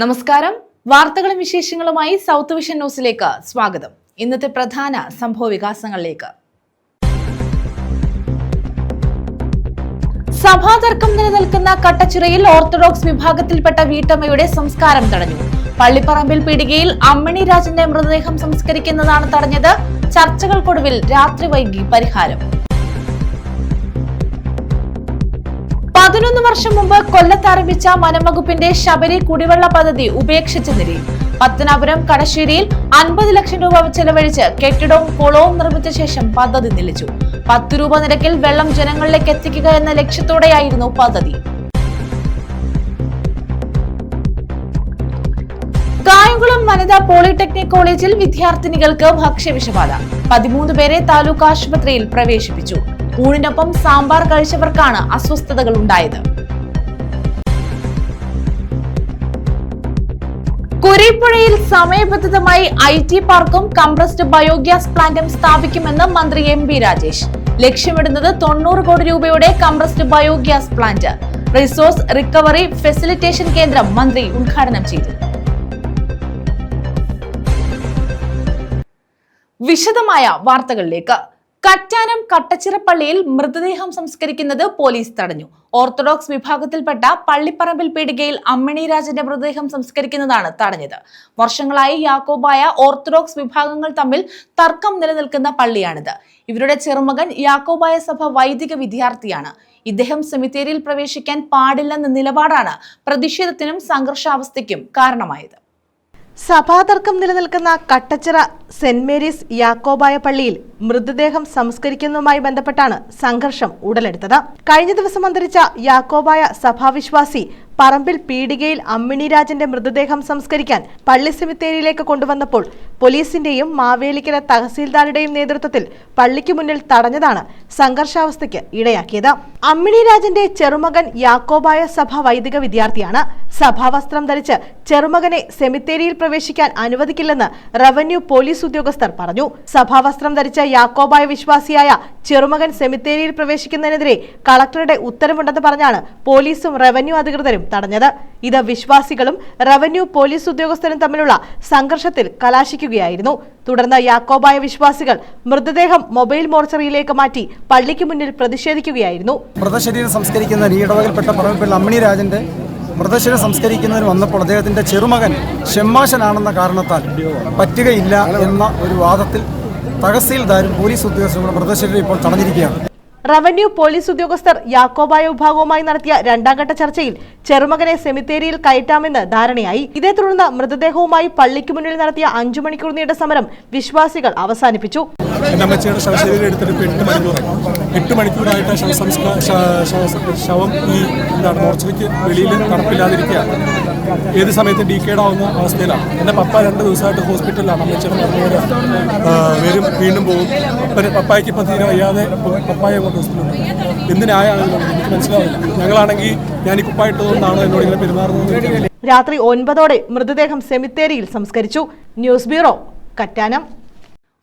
നമസ്കാരം. വാർത്തകളും വിശേഷങ്ങളുമായി സൗത്ത് വിഷൻ ന്യൂസിലേക്ക് സ്വാഗതം. ഇന്നത്തെ പ്രധാന സംഭവ വികാസങ്ങളിലേക്ക്. സഭാതർക്കം നിലനിൽക്കുന്ന കട്ടച്ചിറയിൽ ഓർത്തഡോക്സ് വിഭാഗത്തിൽപ്പെട്ട വീട്ടമ്മയുടെ സംസ്കാരം തടഞ്ഞു. പള്ളിപ്പറമ്പിൽ പീടികയിൽ അമ്മിണി രാജന്റെ മൃതദേഹം സംസ്കരിക്കുന്നതാണ് തടഞ്ഞത്. ചർച്ചകൾക്കൊടുവിൽ രാത്രി വൈകി പരിഹാരം. 11 വർഷം മുമ്പ് കൊല്ലത്ത് ആരംഭിച്ച വനംവകുപ്പിന്റെ ശബരി കുടിവെള്ള പദ്ധതി ഉപേക്ഷിച്ച നിലയിൽ പത്തനാപുരം കടശ്ശേരിയിൽ 50 ലക്ഷം രൂപ ചെലവഴിച്ച് കെട്ടിടവും കുളവും നിർമ്മിച്ച ശേഷം പദ്ധതി നിലച്ചു. 10 രൂപ നിരക്കിൽ വെള്ളം ജനങ്ങളിലേക്ക് എത്തിക്കുക എന്ന ലക്ഷ്യത്തോടെയായിരുന്നു പദ്ധതി. കായംകുളം വനിതാ പോളിടെക്നിക് കോളേജിൽ വിദ്യാർത്ഥിനികൾക്ക് ഭക്ഷ്യവിഷബാധ. 13 പേരെ താലൂക്ക് ആശുപത്രിയിൽ പ്രവേശിപ്പിച്ചു. ഊണിനൊപ്പം സാമ്പാർ കഴിച്ചവർക്കാണ് അസ്വസ്ഥതകൾ ഉണ്ടായത്. കുരീപ്പുഴയിൽ സമയബന്ധിതമായി IT പാർക്കും കംപ്രസ്ഡ് ബയോഗ്യാസ് പ്ലാന്റും സ്ഥാപിക്കുമെന്ന് മന്ത്രി MP രാജേഷ്. ലക്ഷ്യമിടുന്നത് 90 കോടി രൂപയുടെ compressed biogas plant. Resource recovery facilitation കേന്ദ്രം മന്ത്രി ഉദ്ഘാടനം ചെയ്തു. വിശദമായ വാർത്തകളിലേക്ക്. കറ്റാനം കട്ടച്ചിറ പള്ളിയിൽ മൃതദേഹം സംസ്കരിക്കുന്നത് പോലീസ് തടഞ്ഞു. ഓർത്തഡോക്സ് വിഭാഗത്തിൽപ്പെട്ട പള്ളിപ്പറമ്പിൽ പീടികയിൽ അമ്മിണി രാജന്റെ മൃതദേഹം സംസ്കരിക്കുന്നതാണ് തടഞ്ഞത്. വർഷങ്ങളായി യാക്കോബായ ഓർത്തഡോക്സ് വിഭാഗങ്ങൾ തമ്മിൽ തർക്കം നിലനിൽക്കുന്ന പള്ളിയാണിത്. ഇവരുടെ ചെറുമകൻ യാക്കോബായ സഭ വൈദിക വിദ്യാർത്ഥിയാണ്. ഇദ്ദേഹം സെമിത്തേരിയിൽ പ്രവേശിക്കാൻ പാടില്ലെന്ന നിലപാടാണ് പ്രതിഷേധത്തിനും സംഘർഷാവസ്ഥയ്ക്കും കാരണമായത്. സഭാതർക്കം നിലനിൽക്കുന്ന കട്ടച്ചിറ സെന്റ് മേരീസ് യാക്കോബായ പള്ളിയിൽ മൃതദേഹം സംസ്കരിക്കുന്നതുമായി ബന്ധപ്പെട്ടാണ് സംഘർഷം ഉടലെടുത്തത്. കഴിഞ്ഞ ദിവസം അന്തരിച്ച യാക്കോബായ സഭാവിശ്വാസി പറമ്പിൽ പീടികയിൽ അമ്മിണി രാജന്റെ മൃതദേഹം സംസ്കരിക്കാൻ പള്ളി സെമിത്തേരിയിലേക്ക് കൊണ്ടുവന്നപ്പോൾ പോലീസിന്റെയും മാവേലിക്കര തഹസീൽദാരുടെയും നേതൃത്വത്തിൽ പള്ളിക്ക് മുന്നിൽ തടഞ്ഞതാണ് സംഘർഷാവസ്ഥയ്ക്ക് ഇടയാക്കിയത്. അമ്മിണി രാജന്റെ ചെറുമകൻ യാക്കോബായ സഭ വൈദിക വിദ്യാർത്ഥിയാണ്. സഭാവസ്ത്രം ധരിച്ച് ചെറുമകനെ സെമിത്തേരിയിൽ പ്രവേശിക്കാൻ അനുവദിക്കില്ലെന്ന് റവന്യൂ പോലീസ് ഉദ്യോഗസ്ഥർ പറഞ്ഞു. സഭാവസ്ത്രം ധരിച്ച യാക്കോബായ വിശ്വാസിയായ ചെറുമകൻ സെമിത്തേരിയിൽ പ്രവേശിക്കുന്നതിനെതിരെ കളക്ടറുടെ ഉത്തരവുണ്ടെന്ന് പറഞ്ഞാണ് പോലീസും റവന്യൂ അധികൃതരും തടഞ്ഞത്. ഇത് വിശ്വാസികളും റവന്യൂ പോലീസ് ഉദ്യോഗസ്ഥരും തമ്മിലുള്ള സംഘർഷത്തിൽ കലാശിക്കുകയായിരുന്നു. തുടർന്ന് യാക്കോബായ വിശ്വാസികൾ മൃതദേഹം മൊബൈൽ മോർച്ചറിയിലേക്ക് മാറ്റി പള്ളിക്ക് മുന്നിൽ പ്രതിഷേധിക്കുകയായിരുന്നു. മൃതശരീരം സംസ്കരിക്കുന്ന ഇടവകയിൽപ്പെട്ട പറമ്പിൽ അമ്മിണി രാജന്റെ മൃതശരീരം സംസ്കരിക്കുന്നതിന് വന്നപ്പോൾ അദ്ദേഹത്തിന്റെ ചെറുമകൻ ഷെമ്മാശനാണെന്ന കാരണത്താൽ പറ്റുകയില്ല എന്ന ഒരു വാദത്തിൽ തഹസീൽദാരും പോലീസ് ഉദ്യോഗസ്ഥരും മൃതശരീരം ഇപ്പോൾ തടഞ്ഞിരിക്കുകയാണ്. റവന്യൂ പോലീസ് ഉദ്യോഗസ്ഥർ യാക്കോബായ വിഭാഗവുമായി നടത്തിയ രണ്ടാം ഘട്ട ചർച്ചയിൽ ചെറുമകനെ സെമിത്തേരിയിൽ കയറ്റാമെന്ന് ധാരണയായി. ഇതേ തുടർന്ന് മൃതദേഹവുമായി പള്ളിക്ക് മുന്നിൽ നടത്തിയ 5 മണിക്കൂർ നീണ്ട സമരം വിശ്വാസികൾ അവസാനിപ്പിച്ചു. അമ്മച്ചിയുടെ ശവശരീരം എടുത്തിട്ട് 8 മണിക്കൂറായിട്ട് ശവം ഈ മോർച്ചറിക്ക് വെളിയിൽ തണുപ്പില്ലാതിരിക്കുകയാണ്. ഏത് സമയത്തും ഡീക്കേഡാവുന്ന അവസ്ഥയിലാണ്. എൻ്റെ പപ്പ 2 ദിവസമായിട്ട് ഹോസ്പിറ്റലിലാണ്. അമ്മച്ചിയുടെ മരുന്നോട് വരും വീണ്ടും പോകും. പപ്പായ്ക്ക് ഇപ്പം തീരെ വയ്യാതെ പപ്പായ കൊണ്ട് ഹോസ്പിറ്റലുണ്ട്. എന്തിനായാലും എനിക്ക് മനസ്സിലാവില്ല. ഞങ്ങളാണെങ്കിൽ ഞാൻ ഈ കുപ്പായിട്ടതുകൊണ്ടാണോ എന്നോട് ഇങ്ങനെ പെരുമാറുന്നത്. രാത്രി 9ഓടെ മൃതദേഹം സെമിത്തേരിയിൽ സംസ്കരിച്ചു. News bureau, Kattanam.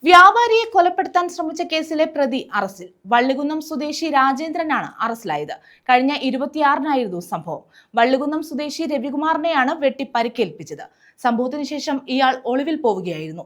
വ്യാപാരിയെ കൊലപ്പെടുത്താൻ ശ്രമിച്ച കേസിലെ പ്രതി അറസ്റ്റിൽ. വള്ളികുന്നം സ്വദേശി രാജേന്ദ്രനാണ് അറസ്റ്റിലായത്. കഴിഞ്ഞ 26-നായിരുന്നു സംഭവം. വള്ളികുന്നം സ്വദേശി രവികുമാറിനെയാണ് വെട്ടി പരിക്കേൽപ്പിച്ചത്. സംഭവത്തിന് ശേഷം ഇയാൾ ഒളിവിൽ പോവുകയായിരുന്നു.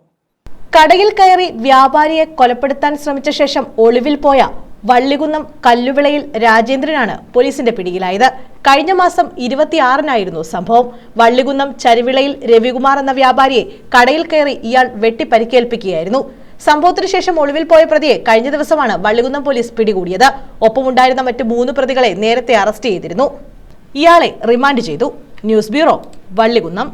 കടയിൽ കയറി വ്യാപാരിയെ കൊലപ്പെടുത്താൻ ശ്രമിച്ച ശേഷം ഒളിവിൽ പോയ വള്ളികുന്നം കല്ലുവിളയിൽ രാജേന്ദ്രനാണ് പോലീസിന്റെ പിടിയിലായത്. കഴിഞ്ഞ മാസം 26-നായിരുന്നു സംഭവം. വള്ളികുന്നം ചരുവിളയിൽ രവികുമാർ എന്ന വ്യാപാരിയെ കടയിൽ കയറി ഇയാൾ വെട്ടി പരിക്കേൽപ്പിക്കുകയായിരുന്നു. സംഭവത്തിനു ശേഷം ഒളിവിൽ പോയ പ്രതിയെ കഴിഞ്ഞ ദിവസമാണ് വള്ളികുന്നം പോലീസ് പിടികൂടിയത്. ഒപ്പമുണ്ടായിരുന്ന മറ്റ് 3 പ്രതികളെ നേരത്തെ അറസ്റ്റ് ചെയ്തിരുന്നു. ഇയാളെ റിമാൻഡ് ചെയ്തു. News bureau, Vallikunnam.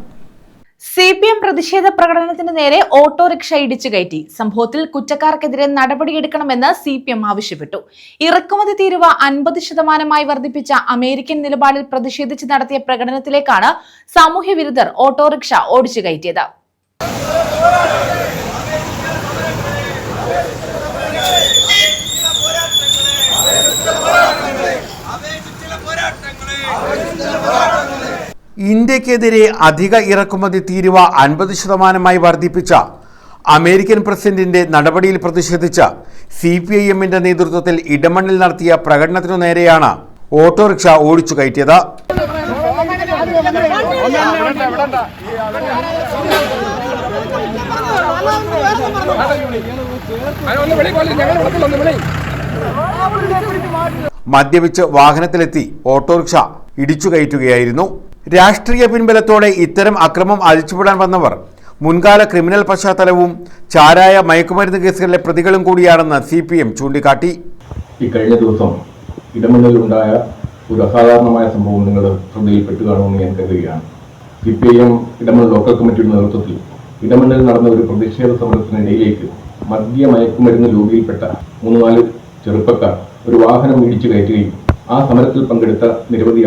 CPM പ്രതിഷേധ പ്രകടനത്തിന് നേരെ ഓട്ടോറിക്ഷ ഇടിച്ചു കയറ്റി. സംഭവത്തിൽ കുറ്റക്കാർക്കെതിരെ നടപടിയെടുക്കണമെന്ന് CPM ആവശ്യപ്പെട്ടു. ഇറക്കുമതി തീരുവ 50% വർദ്ധിപ്പിച്ച അമേരിക്കൻ നിലപാടിൽ പ്രതിഷേധിച്ച് നടത്തിയ പ്രകടനത്തിലേക്കാണ് സാമൂഹ്യ വിരുദ്ധർ ഓട്ടോറിക്ഷ ഓടിച്ചു കയറ്റിയത്. ഇന്ത്യക്കെതിരെ അധിക ഇറക്കുമതി തീരുവ 50% വർദ്ധിപ്പിച്ച അമേരിക്കൻ പ്രസിഡന്റിന്റെ നടപടിയിൽ പ്രതിഷേധിച്ച് CPIMന്റെ നേതൃത്വത്തിൽ ഇടമണ്ണിൽ നടത്തിയ പ്രകടനത്തിനു നേരെയാണ് ഓട്ടോറിക്ഷ ഓടിച്ചു കയറ്റിയത്. മദ്യപിച്ച് വാഹനത്തിലെത്തി ഓട്ടോറിക്ഷ ഇടിച്ചു കയറ്റുകയായിരുന്നു. രാഷ്ട്രീയ പിൻബലത്തോടെ ഇത്തരം അക്രമം അഴിച്ചുവിടാൻ വന്നവർ മുൻകാല ക്രിമിനൽ പശ്ചാത്തലവും ചാരായ മയക്കുമരുന്ന് കേസുകളിലെ പ്രതികളും കൂടിയാണെന്ന് CPM ചൂണ്ടിക്കാട്ടി. ഈ കഴിഞ്ഞ ദിവസം ഇടമണ്ണിലുണ്ടായ ഒരു അസാധാരണമായ സംഭവം നിങ്ങൾ ശ്രദ്ധയിൽപ്പെട്ടു കാണുമെന്ന് ഞാൻ കരുതുകയാണ്. CPM ഇടമൺ ലോക്കൽ കമ്മിറ്റിയുടെ നേതൃത്വത്തിൽ ഇടമണ്ണിൽ നടന്ന ഒരു പ്രതിഷേധ സമരത്തിനിടയിലേക്ക് മയക്കുമരുന്ന് ലോബിയിൽപ്പെട്ട 3-4 ചെറുപ്പക്കാർ ഒരു വാഹനം ഇടിച്ചു കയറ്റുകയും ആ സമരത്തിൽ പങ്കെടുത്ത നിരവധി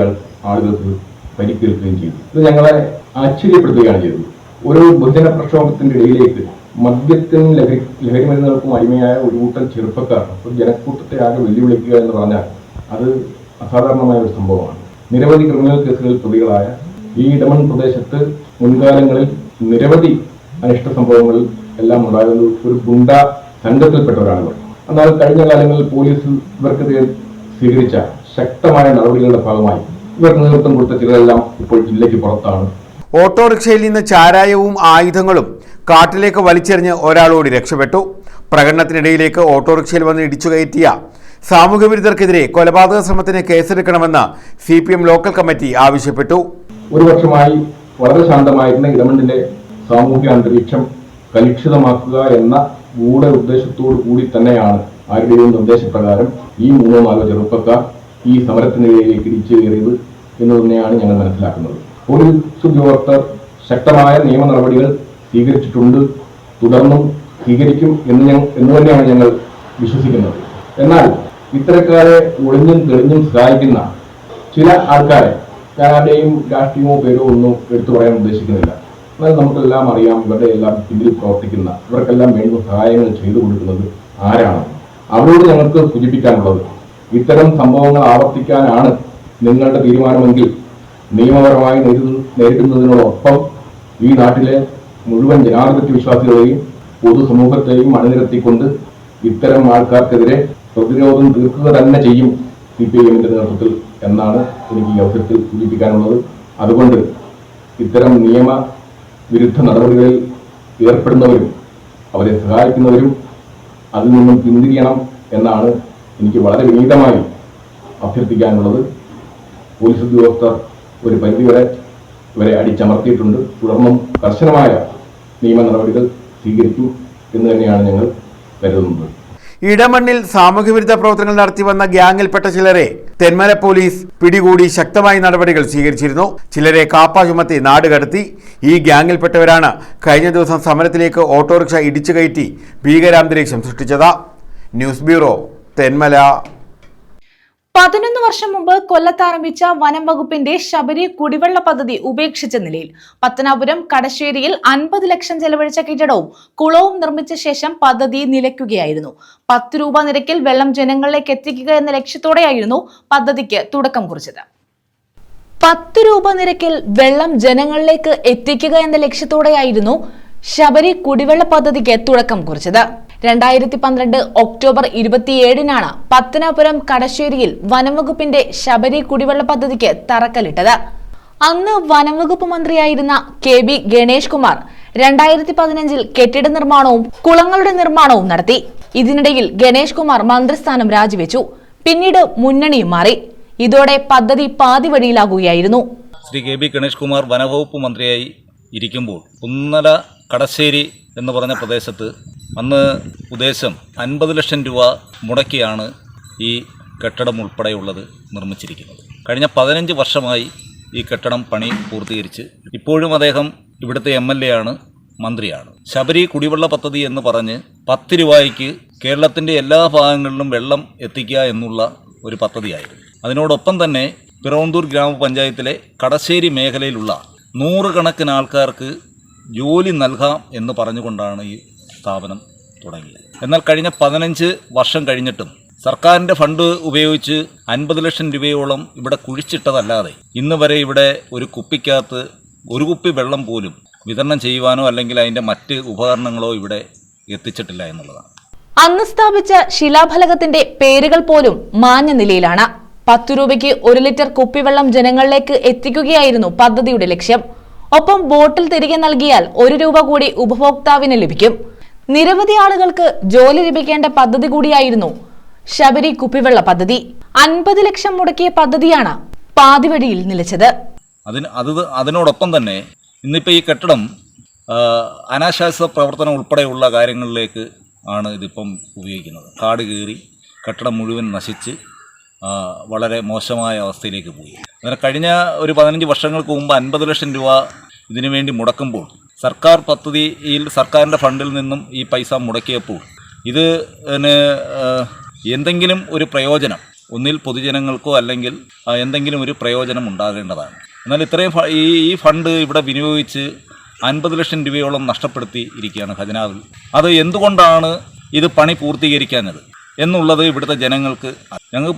ആളുകൾക്ക് പരിക്കേൽക്കുകയും ചെയ്തു. ഇത് ഞങ്ങളെ ആശ്ചര്യപ്പെടുത്തുകയാണ് ചെയ്തത്. ഒരു ബഹുജന പ്രക്ഷോഭത്തിന്റെ ഇടയിലേക്ക് മദ്യത്തിനും ലഹരി മരുന്നുകൾക്കും അടിമയായ ഒരു കൂട്ടം ചെറുപ്പക്കാർ ഒരു ജനക്കൂട്ടത്തെ ആകെ വെല്ലുവിളിക്കുക എന്ന് പറഞ്ഞാൽ അത് അസാധാരണമായ ഒരു സംഭവമാണ്. നിരവധി ക്രിമിനൽ കേസുകളിൽ പ്രതികളായ ഈ ഇടമൺ പ്രദേശത്ത് മുൻകാലങ്ങളിൽ നിരവധി അനിഷ്ട സംഭവങ്ങളിൽ എല്ലാം ഉണ്ടാകുന്നത് ഒരു ഗുണ്ട സംഘത്തിൽപ്പെട്ടവരാണ് ഇവർ. എന്നാൽ കഴിഞ്ഞ കാലങ്ങളിൽ പോലീസ് ഇവർക്കെതിരെ സ്വീകരിച്ച ശക്തമായ നടപടികളുടെ ഭാഗമായി ഇവർക്ക് നേതൃത്വം കൊടുത്ത ചിലരെല്ലാം ഇപ്പോൾ ജില്ലയ്ക്ക് പുറത്താണ്. ഓട്ടോറിക്ഷയിൽ നിന്ന് ചാരായവും ആയുധങ്ങളും കാട്ടിലേക്ക് വലിച്ചെറിഞ്ഞ് ഒരാളോട് രക്ഷപ്പെട്ടു. പ്രകടനത്തിനിടയിലേക്ക് ഓട്ടോറിക്ഷയിൽ വന്ന് ഇടിച്ചു കയറ്റിയ സാമൂഹ്യ വിരുദ്ധർക്കെതിരെ കൊലപാതക ശ്രമത്തിന് കേസെടുക്കണമെന്ന് CPM ലോക്കൽ കമ്മിറ്റി ആവശ്യപ്പെട്ടു. ഒരു വർഷമായി വളരെ ശാന്തമായിരുന്ന ഇടമണ്ണിന്റെ സാമൂഹ്യ അന്തരീക്ഷം കലുഷിതമാക്കുക എന്ന ഗൂഢ ഉദ്ദേശത്തോടു കൂടി തന്നെയാണ് ആരുടെയും നിർദ്ദേശപ്രകാരം ഈ 3-4 ചെറുപ്പക്കാർ ഈ സമരത്തിനിടയിലേക്ക് ഇടിച്ചു കയറിയത് എന്ന് തന്നെയാണ് ഞങ്ങൾ മനസ്സിലാക്കുന്നത്. പോലീസ് ഉദ്യോഗസ്ഥർ ശക്തമായ നിയമ നടപടികൾ സ്വീകരിച്ചിട്ടുണ്ട്, തുടർന്നും സ്വീകരിക്കും എന്ന് തന്നെയാണ് ഞങ്ങൾ വിശ്വസിക്കുന്നത്. എന്നാൽ ഇത്തരക്കാരെ ഒളിഞ്ഞും തെളിഞ്ഞും സഹായിക്കുന്ന ചില ആൾക്കാരെ ഞാൻ ആരുടെയും രാഷ്ട്രീയമോ പേരോ ഒന്നും എടുത്തു പറയാൻ ഉദ്ദേശിക്കുന്നില്ല. എന്നാൽ നമുക്കെല്ലാം അറിയാം ഇവരുടെ എല്ലാം പിന്നിൽ പ്രവർത്തിക്കുന്ന ഇവർക്കെല്ലാം വേണ്ട സഹായങ്ങൾ ചെയ്തു കൊടുക്കുന്നത് ആരാണ്. അവരോട് ഞങ്ങൾക്ക് സൂചിപ്പിക്കാനുള്ളത്, ഇത്തരം സംഭവങ്ങൾ ആവർത്തിക്കാനാണ് നിങ്ങളുടെ തീരുമാനമെങ്കിൽ നിയമപരമായി നേരിടുന്നതിനോടൊപ്പം ഈ നാട്ടിലെ മുഴുവൻ ജനാധിപത്യ വിശ്വാസികളെയും പൊതുസമൂഹത്തെയും അണിനിരത്തിക്കൊണ്ട് ഇത്തരം ആൾക്കാർക്കെതിരെ പ്രതിരോധം തീർക്കുക തന്നെ ചെയ്യും CPMന്റെ നേതൃത്വത്തിൽ എന്നാണ് എനിക്ക് ഈ അവസരത്തിൽ സൂചിപ്പിക്കാനുള്ളത്. അതുകൊണ്ട് ഇത്തരം നിയമവിരുദ്ധ നടപടികളിൽ ഏർപ്പെടുന്നവരും അവരെ സഹായിക്കുന്നവരും അതിൽ നിന്നും പിന്തിരിയണം എന്നാണ് എനിക്ക് വളരെ വിനീതമായി അഭ്യർത്ഥിക്കാനുള്ളത്. പോലീസ് ഉദ്യോഗസ്ഥർ ഒരു പരിധിവരെ ഇവരെ അടിച്ചമർത്തിയിട്ടുണ്ട്. തുടർന്നും കർശനമായ നിയമ നടപടികൾ സ്വീകരിക്കും എന്ന് തന്നെയാണ് ഞങ്ങൾ കരുതുന്നത്. ഇടമണ്ണിൽ സാമൂഹ്യവിരുദ്ധ പ്രവർത്തനങ്ങൾ നടത്തിവന്ന ഗ്യാങ്ങിൽപ്പെട്ട ചിലരെ തെന്മല പോലീസ് പിടികൂടി ശക്തമായ നടപടികൾ സ്വീകരിച്ചിരുന്നു. ചിലരെ കാപ്പ ചുമത്തി നാടുകടത്തി. ഈ ഗ്യാങ്ങിൽപ്പെട്ടവരാണ് കഴിഞ്ഞ ദിവസം സമരത്തിലേക്ക് ഓട്ടോറിക്ഷ ഇടിച്ചു കയറ്റി ഭീകരാന്തരീക്ഷം സൃഷ്ടിച്ചത്. News bureau, Thenmala. 11 വർഷം മുമ്പ് കൊല്ലത്താരംഭിച്ച വനം വകുപ്പിന്റെ ശബരി കുടിവെള്ള പദ്ധതി ഉപേക്ഷിച്ച നിലയിൽ പത്തനാപുരം കടശ്ശേരിയിൽ 50 ലക്ഷം ചെലവഴിച്ച കെട്ടിടവും കുളവും നിർമ്മിച്ച ശേഷം പദ്ധതി നിലയ്ക്കുകയായിരുന്നു. 10 രൂപ നിരക്കിൽ വെള്ളം ജനങ്ങളിലേക്ക് എത്തിക്കുക എന്ന ലക്ഷ്യത്തോടെയായിരുന്നു പദ്ധതിക്ക് തുടക്കം കുറിച്ചത്. 10 രൂപ നിരക്കിൽ വെള്ളം ജനങ്ങളിലേക്ക് എത്തിക്കുക എന്ന ലക്ഷ്യത്തോടെയായിരുന്നു ശബരി കുടിവെള്ള പദ്ധതിക്ക് തുടക്കം കുറിച്ചത്. 2012 ഒക്ടോബർ 27-നാണ് പത്തനാപുരം കടശ്ശേരിയിൽ വനംവകുപ്പിന്റെ ശബരി കുടിവെള്ള പദ്ധതിക്ക് തറക്കല്ലിട്ടത്. അന്ന് വനംവകുപ്പ് മന്ത്രിയായിരുന്ന KB ഗണേഷ് കുമാർ 2015-ൽ കെട്ടിട നിർമ്മാണവും കുളങ്ങളുടെ നിർമ്മാണവും നടത്തി. ഇതിനിടയിൽ ഗണേഷ് കുമാർ മന്ത്രിസ്ഥാനം രാജിവെച്ചു. പിന്നീട് മുന്നണിയും മാറി. ഇതോടെ പദ്ധതി പാതി വഴിയിലാകുകയായിരുന്നു. ശ്രീ KB ഗണേഷ് കുമാർ വനവകുപ്പ് മന്ത്രിയായി ഇരിക്കുമ്പോൾ കുന്നല കടശ്ശേരി എന്ന് പറഞ്ഞ പ്രദേശത്ത് അന്ന് ഉദ്ദേശം 50 ലക്ഷം രൂപ മുടക്കിയാണ് ഈ കെട്ടിടം ഉൾപ്പെടെയുള്ളത് നിർമ്മിച്ചിരിക്കുന്നത്. കഴിഞ്ഞ 15 വർഷമായി ഈ കെട്ടിടം പണി പൂർത്തീകരിച്ച് ഇപ്പോഴും അദ്ദേഹം ഇവിടുത്തെ MLA ആണ്, മന്ത്രിയാണ്. ശബരി കുടിവെള്ള പദ്ധതി എന്ന് പറഞ്ഞ് 10 രൂപയ്ക്ക് കേരളത്തിൻ്റെ എല്ലാ ഭാഗങ്ങളിലും വെള്ളം എത്തിക്കുക എന്നുള്ള ഒരു പദ്ധതിയായിരുന്നു. അതിനോടൊപ്പം തന്നെ പിറവന്തൂർ ഗ്രാമപഞ്ചായത്തിലെ കടശ്ശേരി മേഖലയിലുള്ള 100 കണക്കിന് ആൾക്കാർക്ക് ജോലി നൽകാം എന്ന് പറഞ്ഞുകൊണ്ടാണ് ഈ സ്ഥാപനം തുടങ്ങിയത്. എന്നാൽ കഴിഞ്ഞ 15 വർഷം കഴിഞ്ഞിട്ടും സർക്കാരിൻ്റെ ഫണ്ട് ഉപയോഗിച്ച് 50 ലക്ഷം രൂപയോളം ഇവിടെ കുഴിച്ചിട്ടതല്ലാതെ ഇന്ന് വരെ ഇവിടെ ഒരു കുപ്പിക്കകത്ത് ഒരു കുപ്പി വെള്ളം പോലും വിതരണം ചെയ്യുവാനോ അല്ലെങ്കിൽ അതിൻ്റെ മറ്റ് ഉപകരണങ്ങളോ ഇവിടെ എത്തിച്ചിട്ടില്ല എന്നുള്ളതാണ്. അന്ന് സ്ഥാപിച്ച ശിലാഫലകത്തിന്റെ പേരുകൾ പോലും മാഞ്ഞ നിലയിലാണ്. 10 രൂപയ്ക്ക് 1 ലിറ്റർ കുപ്പിവെള്ളം ജനങ്ങളിലേക്ക് എത്തിക്കുകയായിരുന്നു പദ്ധതിയുടെ ലക്ഷ്യം. ഒപ്പം ബോട്ടിൽ തിരികെ നൽകിയാൽ 1 രൂപ കൂടി ഉപഭോക്താവിന് ലഭിക്കും. നിരവധി ആളുകൾക്ക് ജോലി ലഭിക്കേണ്ട പദ്ധതി കൂടിയായിരുന്നു ശബരി കുപ്പിവെള്ള പദ്ധതി. 50 ലക്ഷം മുടക്കിയ പദ്ധതിയാണ് പാതിവഴിയിൽ നിലച്ചത്. അതിനോടൊപ്പം തന്നെ ഇന്നിപ്പോൾ ഈ കെട്ടിടം അനാശാസ്യ പ്രവർത്തനം ഉൾപ്പെടെയുള്ള കാര്യങ്ങളിലേക്ക് ആണ് ഇതിപ്പം ഉപയോഗിക്കുന്നത്. കാട് കയറി കെട്ടിടം മുഴുവൻ നശിച്ച് വളരെ മോശമായ അവസ്ഥയിലേക്ക് പോയി. അങ്ങനെ കഴിഞ്ഞ ഒരു 15 വർഷങ്ങൾക്ക് മുമ്പ് 50 ലക്ഷം രൂപ ഇതിനു വേണ്ടി മുടക്കുമ്പോൾ സർക്കാർ പദ്ധതിയിൽ സർക്കാരിൻ്റെ ഫണ്ടിൽ നിന്നും ഈ പൈസ മുടക്കിയപ്പോൾ ഇതിന് എന്തെങ്കിലും ഒരു പ്രയോജനം ഒന്നിൽ പൊതുജനങ്ങൾക്കോ അല്ലെങ്കിൽ എന്തെങ്കിലും ഒരു പ്രയോജനം ഉണ്ടാകേണ്ടതാണ്. എന്നാൽ ഇത്രയും ഈ ഫണ്ട് ഇവിടെ വിനിയോഗിച്ച് 50 ലക്ഷം രൂപയോളം നഷ്ടപ്പെടുത്തി ഇരിക്കുകയാണ് ഖജനാവിൽ. അത് എന്തുകൊണ്ടാണ് ഇത് പണി പൂർത്തീകരിക്കാഞ്ഞത് എന്നുള്ളത് ഇവിടുത്തെ ഞങ്ങൾക്ക്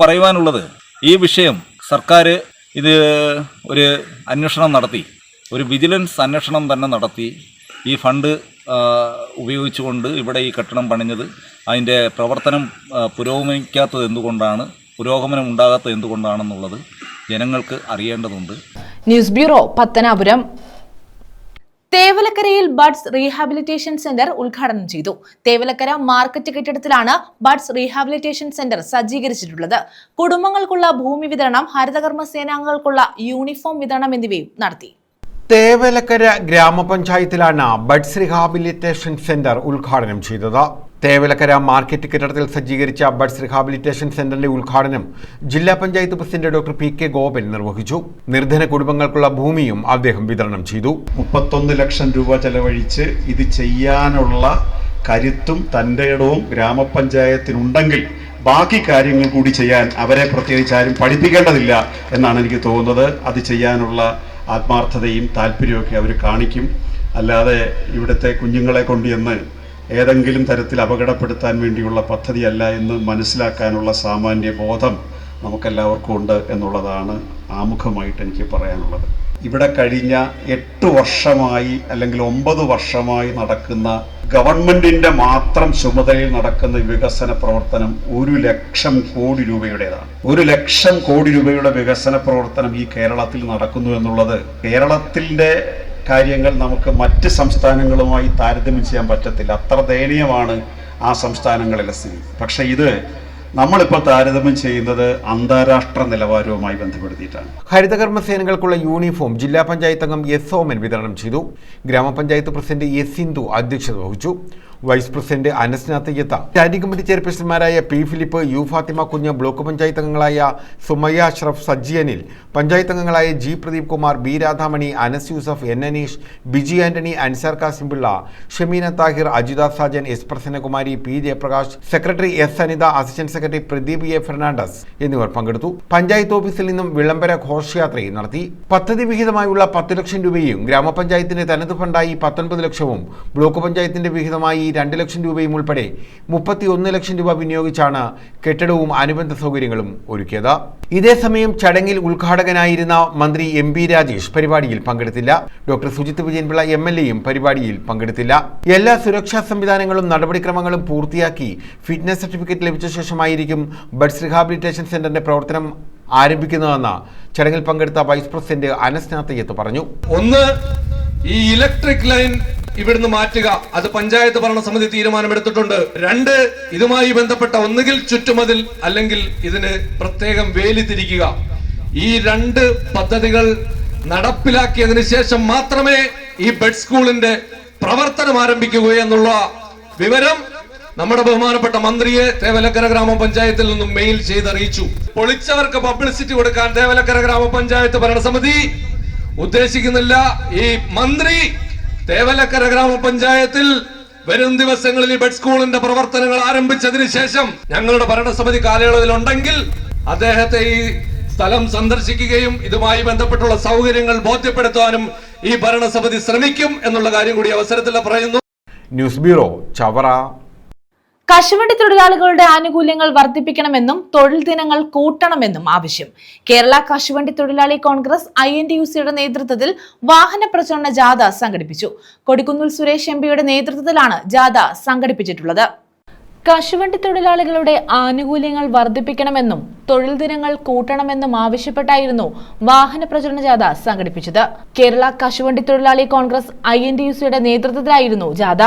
പറയുവാനുള്ളത്, ഈ വിഷയം സർക്കാർ ഇത് ഒരു അന്വേഷണം നടത്തി, ഒരു വിജിലൻസ് അന്വേഷണം തന്നെ നടത്തി ഈ ഫണ്ട് ഉപയോഗിച്ചുകൊണ്ട് ഇവിടെ ഈ കെട്ടിടം പണിഞ്ഞത് അതിൻ്റെ പ്രവർത്തനം പുരോഗമനം ഉണ്ടാകാത്തത് എന്തുകൊണ്ടാണെന്നുള്ളത് ജനങ്ങൾക്ക് അറിയേണ്ടതുണ്ട്. News bureau, Pathanapuram. തേവലക്കരയിൽ ബഡ്സ് റീഹാബിലിറ്റേഷൻ സെന്റർ ഉദ്ഘാടനം ചെയ്തു. തേവലക്കര മാർക്കറ്റ് കെട്ടിടത്തിലാണ് ബഡ്സ് റീഹാബിലിറ്റേഷൻ സെന്റർ സജ്ജീകരിച്ചിട്ടുള്ളത്. കുടുംബങ്ങൾക്കുള്ള ഭൂമി വിതരണം, ഹരിതകർമ്മ സേനാംഗങ്ങൾക്കുള്ള യൂണിഫോം വിതരണം എന്നിവയും നടത്തി. തേവലക്കര ഗ്രാമപഞ്ചായത്തിലാണ് ബഡ്സ് റീഹാബിലിറ്റേഷൻ സെന്റർ ഉദ്ഘാടനം ചെയ്തത്. തേവലക്കര മാർക്കറ്റ് കെട്ടിടത്തിൽ സജ്ജീകരിച്ച ബഡ്സ് റീഹാബിലിറ്റേഷൻ സെന്ററിന്റെ ഉദ്ഘാടനം ജില്ലാ panchayat president doctor PK Gopan നിർവഹിച്ചു. നിർധന കുടുംബങ്ങൾക്കുള്ള ഭൂമിയും അദ്ദേഹം വിതരണം ചെയ്തു. 31 ലക്ഷം രൂപ ചെലവഴിച്ച് ഇത് ചെയ്യാനുള്ള കരുത്തും തൻ്റെ ഇടവും ഗ്രാമപഞ്ചായത്തിനുണ്ടെങ്കിൽ ബാക്കി കാര്യങ്ങൾ കൂടി ചെയ്യാൻ അവരെ പ്രത്യേകിച്ച് ആരും പഠിപ്പിക്കേണ്ടതില്ല എന്നാണ് എനിക്ക് തോന്നുന്നത്. അത് ചെയ്യാനുള്ള ആത്മാർത്ഥതയും താല്പര്യമൊക്കെ അവർ കാണിക്കും. അല്ലാതെ ഇവിടുത്തെ കുഞ്ഞുങ്ങളെ കൊണ്ടുവന്ന് ഏതെങ്കിലും തരത്തിൽ അപകടപ്പെടുത്താൻ വേണ്ടിയുള്ള പദ്ധതിയല്ല എന്ന് മനസ്സിലാക്കാനുള്ള സാമാന്യ ബോധം നമുക്കെല്ലാവർക്കും ഉണ്ട് എന്നുള്ളതാണ് ആമുഖമായിട്ട് എനിക്ക് പറയാനുള്ളത്. ഇവിടെ കഴിഞ്ഞ 8 വർഷമായി അല്ലെങ്കിൽ 9 വർഷമായി നടക്കുന്ന ഗവൺമെന്റിന്റെ മാത്രം ചുമതലയിൽ നടക്കുന്ന വികസന പ്രവർത്തനം 1 ലക്ഷം കോടി രൂപയുടേതാണ്. 1 ലക്ഷം കോടി രൂപയുടെ വികസന പ്രവർത്തനം ഈ കേരളത്തിൽ നടക്കുന്നു എന്നുള്ളത്, കേരളത്തിന്റെ കാര്യങ്ങൾ നമുക്ക് മറ്റ് സംസ്ഥാനങ്ങളുമായി താരതമ്യം ചെയ്യാൻ പറ്റത്തില്ല. അത്ര ദയനീയമാണ് ആ സംസ്ഥാനങ്ങളിലെ സ്ഥിതി. പക്ഷെ ഇത് നമ്മളിപ്പോൾ താരതമ്യം ചെയ്യുന്നത് അന്താരാഷ്ട്ര നിലവാരവുമായി ബന്ധപ്പെടുത്തിയിട്ടാണ്. ഹരിതകർമ്മ സേനകൾക്കുള്ള യൂണിഫോം ജില്ലാ പഞ്ചായത്ത് അംഗം S. സോമൻ വിതരണം ചെയ്തു. ഗ്രാമപഞ്ചായത്ത് പ്രസിഡന്റ് S. സിന്ധു അധ്യക്ഷത വഹിച്ചു. വൈസ് പ്രസിഡന്റ് അനസ്നാഥ് യത്ത, സ്റ്റാൻഡിംഗ് കമ്മിറ്റി ചെയർപേഴ്സൺമാരായ P. Philip, U. Fathima Kunju, block panchayat അംഗങ്ങളായ സുമയ്യ അഷ്റഫ്, സജ്ജി അനിൽ, പഞ്ചായത്ത് അംഗങ്ങളായ G. Pradeep Kumar, B. Radhamani, Anas Yusuf, N. Aneesh, Biji Antony, Ansar Kasimpillai, Shameena Thahir, Ajitha Sajan, S. Prasannakumari, P. Jayaprakash, secretary S. Anitha, assistant secretary Pradeep A. Fernandez എന്നിവർ പങ്കെടുത്തു. പഞ്ചായത്ത് ഓഫീസിൽ നിന്നും വിളംബര ഘോഷയാത്രയും നടത്തി. പദ്ധതി വിഹിതമായുള്ള 10 ലക്ഷം രൂപയും ഗ്രാമപഞ്ചായത്തിന്റെ തനത് ഫണ്ടായി 19 ലക്ഷവും ബ്ലോക്ക് പഞ്ചായത്തിന്റെ വിഹിതമായി 2 ലക്ഷം രൂപയും ഉൾപ്പെടെ 31 ലക്ഷം രൂപ വിനിയോഗിച്ചാണ് കെട്ടിടവും അനുബന്ധ സൗകര്യങ്ങളും ഒരുക്കിയത്. ഇതേസമയം ചടങ്ങിൽ ഉദ്ഘാടകനായിരുന്ന മന്ത്രി MP രാജേഷ് പരിപാടിയിൽ പങ്കെടുത്തില്ല. ഡോക്ടർ സുജിത് വിജയൻപിള്ള MLA പരിപാടിയിൽ പങ്കെടുത്തില്ല. എല്ലാ സുരക്ഷാ സംവിധാനങ്ങളും നടപടിക്രമങ്ങളും പൂർത്തിയാക്കി ഫിറ്റ്നസ് സർട്ടിഫിക്കറ്റ് ലഭിച്ച ശേഷമായിരിക്കും ബഡ്സ് റീഹാബിലിറ്റേഷൻ സെന്ററിന്റെ പ്രവർത്തനം ആരംഭിക്കുന്നതെന്ന് ചടങ്ങിൽ പങ്കെടുത്ത വൈസ് പ്രസിഡന്റ് അനസ്നാഥ് യത്ത് പറഞ്ഞു. ഒന്ന്, ഈ ഇലക്ട്രിക് ലൈൻ ഇവിടുന്ന് മാറ്റുക, അത് പഞ്ചായത്ത് ഭരണസമിതി തീരുമാനമെടുത്തിട്ടുണ്ട്. 2, ഇതുമായി ബന്ധപ്പെട്ട ഒന്നുകിൽ ചുറ്റുമതിൽ അല്ലെങ്കിൽ ഇതിന് പ്രത്യേകം വേലി തിരിക്കുക. ഈ 2 പദ്ധതികൾ നടപ്പിലാക്കിയതിനു ശേഷം മാത്രമേ ഈ ബെഡ് സ്കൂളിന്റെ പ്രവർത്തനം ആരംഭിക്കുകയെന്നുള്ള വിവരം നമ്മുടെ ബഹുമാനപ്പെട്ട മന്ത്രിയെ തേവലക്കര ഗ്രാമപഞ്ചായത്തിൽ നിന്നും മെയിൽ ചെയ്തറിയിച്ചു. പൊളിച്ചവർക്ക് പബ്ലിസിറ്റി കൊടുക്കാൻ തേവലക്കര ഗ്രാമപഞ്ചായത്ത് ഭരണസമിതി ഉദ്ദേശിക്കുന്നില്ല. ഈ മന്ത്രി തേവലക്കര ഗ്രാമപഞ്ചായത്തിൽ വരും ദിവസങ്ങളിൽ ഈ ബെഡ് സ്കൂളിന്റെ പ്രവർത്തനങ്ങൾ ആരംഭിച്ചതിന് ശേഷം ഞങ്ങളുടെ ഭരണസമിതി കാലയളവിൽ ഉണ്ടെങ്കിൽ അദ്ദേഹത്തെ ഈ സ്ഥലം സന്ദർശിക്കുകയും ഇതുമായി ബന്ധപ്പെട്ടുള്ള സൗകര്യങ്ങൾ ബോധ്യപ്പെടുത്താനും ഈ ഭരണസമിതി ശ്രമിക്കും എന്നുള്ള കാര്യം കൂടി അവസരത്തിൽ പറയുന്നു. News bureau, Chavara. കശുവണ്ടി തൊഴിലാളികളുടെ ആനുകൂല്യങ്ങൾ വർദ്ധിപ്പിക്കണമെന്നും തൊഴിൽ ദിനങ്ങൾ കൂട്ടണമെന്നും ആവശ്യം. കേരള കശുവണ്ടി തൊഴിലാളി കോൺഗ്രസ് INTUCയുടെ നേതൃത്വത്തിൽ വാഹന പ്രചരണ ജാഥ സംഘടിപ്പിച്ചു. കൊടിക്കുന്നിൽ സുരേഷ് MPയുടെ നേതൃത്വത്തിലാണ് ജാഥ സംഘടിപ്പിച്ചിട്ടുള്ളത്. കശുവണ്ടി തൊഴിലാളികളുടെ ആനുകൂല്യങ്ങൾ വർദ്ധിപ്പിക്കണമെന്നും തൊഴിൽ ദിനങ്ങൾ കൂട്ടണമെന്നും ആവശ്യപ്പെട്ടായിരുന്നു വാഹന പ്രചരണ ജാഥ സംഘടിപ്പിച്ചത്. കേരള കശുവണ്ടി തൊഴിലാളി കോൺഗ്രസ് INTUCയുടെ നേതൃത്വത്തിലായിരുന്നു ജാഥ.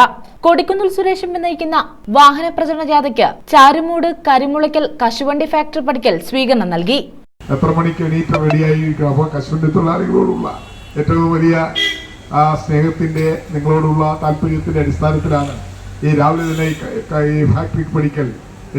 കൊടിക്കുന്നിൽ സുരേഷ് നയിക്കുന്ന വാഹന പ്രചരണ ജാഥയ്ക്ക് ചാരുമൂട്, കരിമുളയ്ക്കൽ കശുവണ്ടി ഫാക്ടറി പടിക്കൽ സ്വീകരണം നൽകി. എത്ര മണിക്ക് എണീറ്റ് റെഡിയായിരിക്കും? അപ്പോൾ കശുവണ്ടി തൊഴിലാളികളോടുള്ള ഏറ്റവും വലിയ സ്നേഹത്തിന്റെ, നിങ്ങളോടുള്ള താല്പര്യത്തിന്റെ അടിസ്ഥാനത്തിലാണ് ഈ രാവിലെ തന്നെ ഈ ഫാക്ടറി പഠിക്കൽ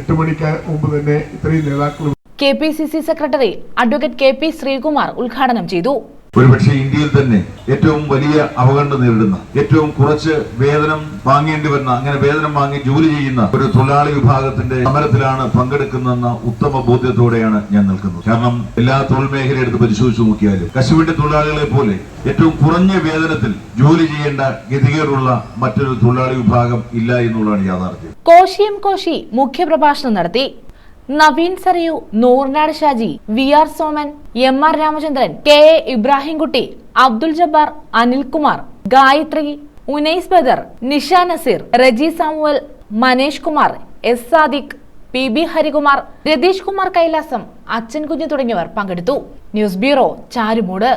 8 മണിക്ക് മുമ്പ് തന്നെ ഇത്രയും നേതാക്കളും. KPCC secretary advocate KP Sreekumar ഉദ്ഘാടനം ചെയ്തു. ഒരുപക്ഷെ ഇന്ത്യയിൽ തന്നെ ഏറ്റവും വലിയ അവഗണന നേരിടുന്ന, ഏറ്റവും കുറച്ച് വേതനം വാങ്ങേണ്ടി വരുന്ന, അങ്ങനെ വേതനം വാങ്ങി ജോലി ചെയ്യുന്ന ഒരു തൊഴിലാളി വിഭാഗത്തിന്റെ സമരത്തിലാണ് പങ്കെടുക്കുന്നതെന്ന ഉത്തമ ബോധ്യത്തോടെയാണ് ഞാൻ നിൽക്കുന്നത്. കാരണം എല്ലാ തൊഴിൽ മേഖല എടുത്ത് പരിശോധിച്ചു നോക്കിയാലും കശുവണ്ടി തൊഴിലാളികളെ പോലെ ഏറ്റവും കുറഞ്ഞ വേതനത്തിൽ ജോലി ചെയ്യേണ്ട ഗതികേടുള്ള മറ്റൊരു തൊഴിലാളി വിഭാഗം ഇല്ല എന്നുള്ളതാണ് യാഥാർത്ഥ്യം. കോശി മുഖ്യപ്രഭാഷണം നടത്തി. Naveen Sarayu, Noornad Shaji, VR Soman, MR Ramachandran, KA Ibrahimkutty, Abdul Jabbar, Anilkumar, Gayathri, Unais Badar, Nisha Naseer, Reji Samuel, Manesh Kumar, S Sadiq, PB Harikumar, Ratheesh Kumar Kailasam, Achan Kunju തുടങ്ങിയവർ പങ്കെടുത്തു. News bureau, Charummood.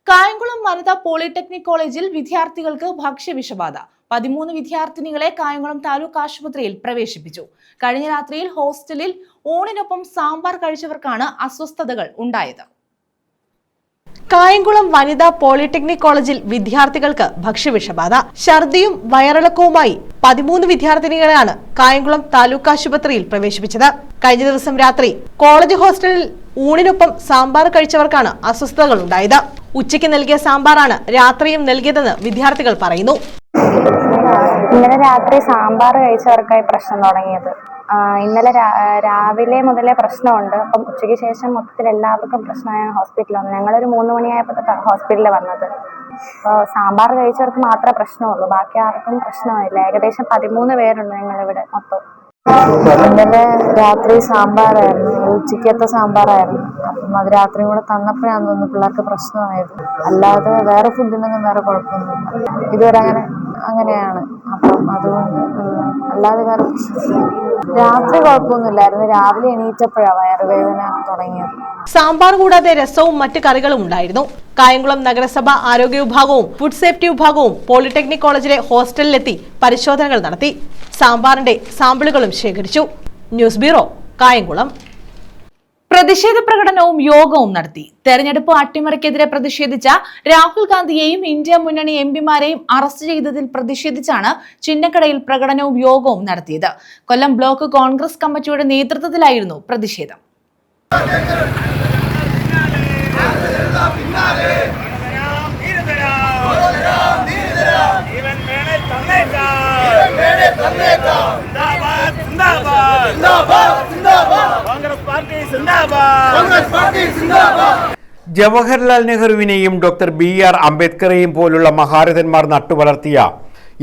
കായംകുളം വനിതാ പോളിടെക്നിക് കോളേജിൽ വിദ്യാർത്ഥികൾക്ക് ഭക്ഷ്യവിഷബാധ. 13 വിദ്യാർത്ഥിനികളെ കായംകുളം താലൂക്ക് ആശുപത്രിയിൽ പ്രവേശിപ്പിച്ചു. കഴിഞ്ഞ രാത്രിയിൽ ഹോസ്റ്റലിൽ ഊണിനൊപ്പം സാമ്പാർ കഴിച്ചവർക്കാണ് അസ്വസ്ഥതകൾ ഉണ്ടായത്. കായംകുളം വനിതാ പോളിടെക്നിക് കോളേജിൽ വിദ്യാർത്ഥികൾക്ക് ഭക്ഷ്യവിഷബാധ. ഛർദിയും വയറിളക്കവുമായി 13 വിദ്യാർത്ഥിനികളെയാണ് കായംകുളം താലൂക്ക് ആശുപത്രിയിൽ പ്രവേശിപ്പിച്ചത്. കഴിഞ്ഞ ദിവസം രാത്രി കോളേജ് ഹോസ്റ്റലിൽ ഊണിനൊപ്പം സാമ്പാർ കഴിച്ചവർക്കാണ് അസ്വസ്ഥതകൾ ഉണ്ടായത്. ഉച്ചയ്ക്ക് നൽകിയ സാമ്പാറാണ് രാത്രിയും നൽകിയതെന്ന് വിദ്യാർത്ഥികൾ പറയുന്നു. ഇന്നലെ രാത്രി സാമ്പാർ കഴിച്ചവർക്കായി പ്രശ്നം തുടങ്ങിയത്. ഇന്നലെ രാവിലെ മുതലേ പ്രശ്നമുണ്ട്. അപ്പം ഉച്ചയ്ക്ക് ശേഷം മൊത്തത്തിൽ എല്ലാവർക്കും പ്രശ്നമായാണ് ഹോസ്പിറ്റലിൽ വന്നത്. ഞങ്ങളൊരു 3 മണിയായപ്പോൾ ഹോസ്പിറ്റലിൽ വന്നത്. അപ്പോൾ സാമ്പാർ കഴിച്ചവർക്ക് മാത്രമേ പ്രശ്നമുള്ളൂ, ബാക്കി ആർക്കും പ്രശ്നമില്ല. ഏകദേശം 13 പേരുണ്ട് ഞങ്ങളിവിടെ മൊത്തം. ഇന്നലെ രാത്രി സാമ്പാറായിരുന്നു, ഉച്ചയ്ക്കത്തെ സാമ്പാറായിരുന്നു. അപ്പം അത് രാത്രിയും കൂടെ തന്നപ്പോഴാണ് തോന്നുന്നു പിള്ളേർക്ക് പ്രശ്നമായത്. അല്ലാതെ വേറെ ഫുഡിനൊന്നും വേറെ കുഴപ്പമൊന്നുമില്ല. ഇതുവരെ അങ്ങനെയാണ്. അപ്പം അതുകൊണ്ട് അല്ലാതെ വേറെ പ്രശ്നം. രാത്രി കുഴപ്പമൊന്നുമില്ലായിരുന്നു, രാവിലെ എണീറ്റപ്പോഴാണ് വയറുവേദന തുടങ്ങിയത്. സാമ്പാർ കൂടാതെ രസവും മറ്റ് കറികളും ഉണ്ടായിരുന്നു. കായംകുളം നഗരസഭ ആരോഗ്യ വിഭാഗവും ഫുഡ് സേഫ്റ്റി വിഭാഗവും പോളിടെക്നിക് കോളേജിലെ ഹോസ്റ്റലിലെത്തി പരിശോധനകൾ നടത്തി. സാമ്പാറിന്റെ സാമ്പിളുകളും ശേഖരിച്ചു. News bureau, Kayamkulam. പ്രതിഷേധ പ്രകടനവും യോഗവും നടത്തി. തെരഞ്ഞെടുപ്പ് അട്ടിമറിക്കെതിരെ പ്രതിഷേധിച്ച രാഹുൽ ഗാന്ധിയെയും ഇന്ത്യ മുന്നണി MPമാരെയും അറസ്റ്റ് ചെയ്തതിൽ പ്രതിഷേധിച്ചാണ് ചിന്നക്കടയിൽ പ്രകടനവും യോഗവും നടത്തിയത്. കൊല്ലം ബ്ലോക്ക് കോൺഗ്രസ് കമ്മിറ്റിയുടെ നേതൃത്വത്തിലായിരുന്നു പ്രതിഷേധം. ജവഹർലാൽ നെഹ്റുവിനെയും ഡോക്ടർ BR അംബേദ്കറെയും പോലുള്ള മഹാരഥന്മാർ നട്ടുവളർത്തിയ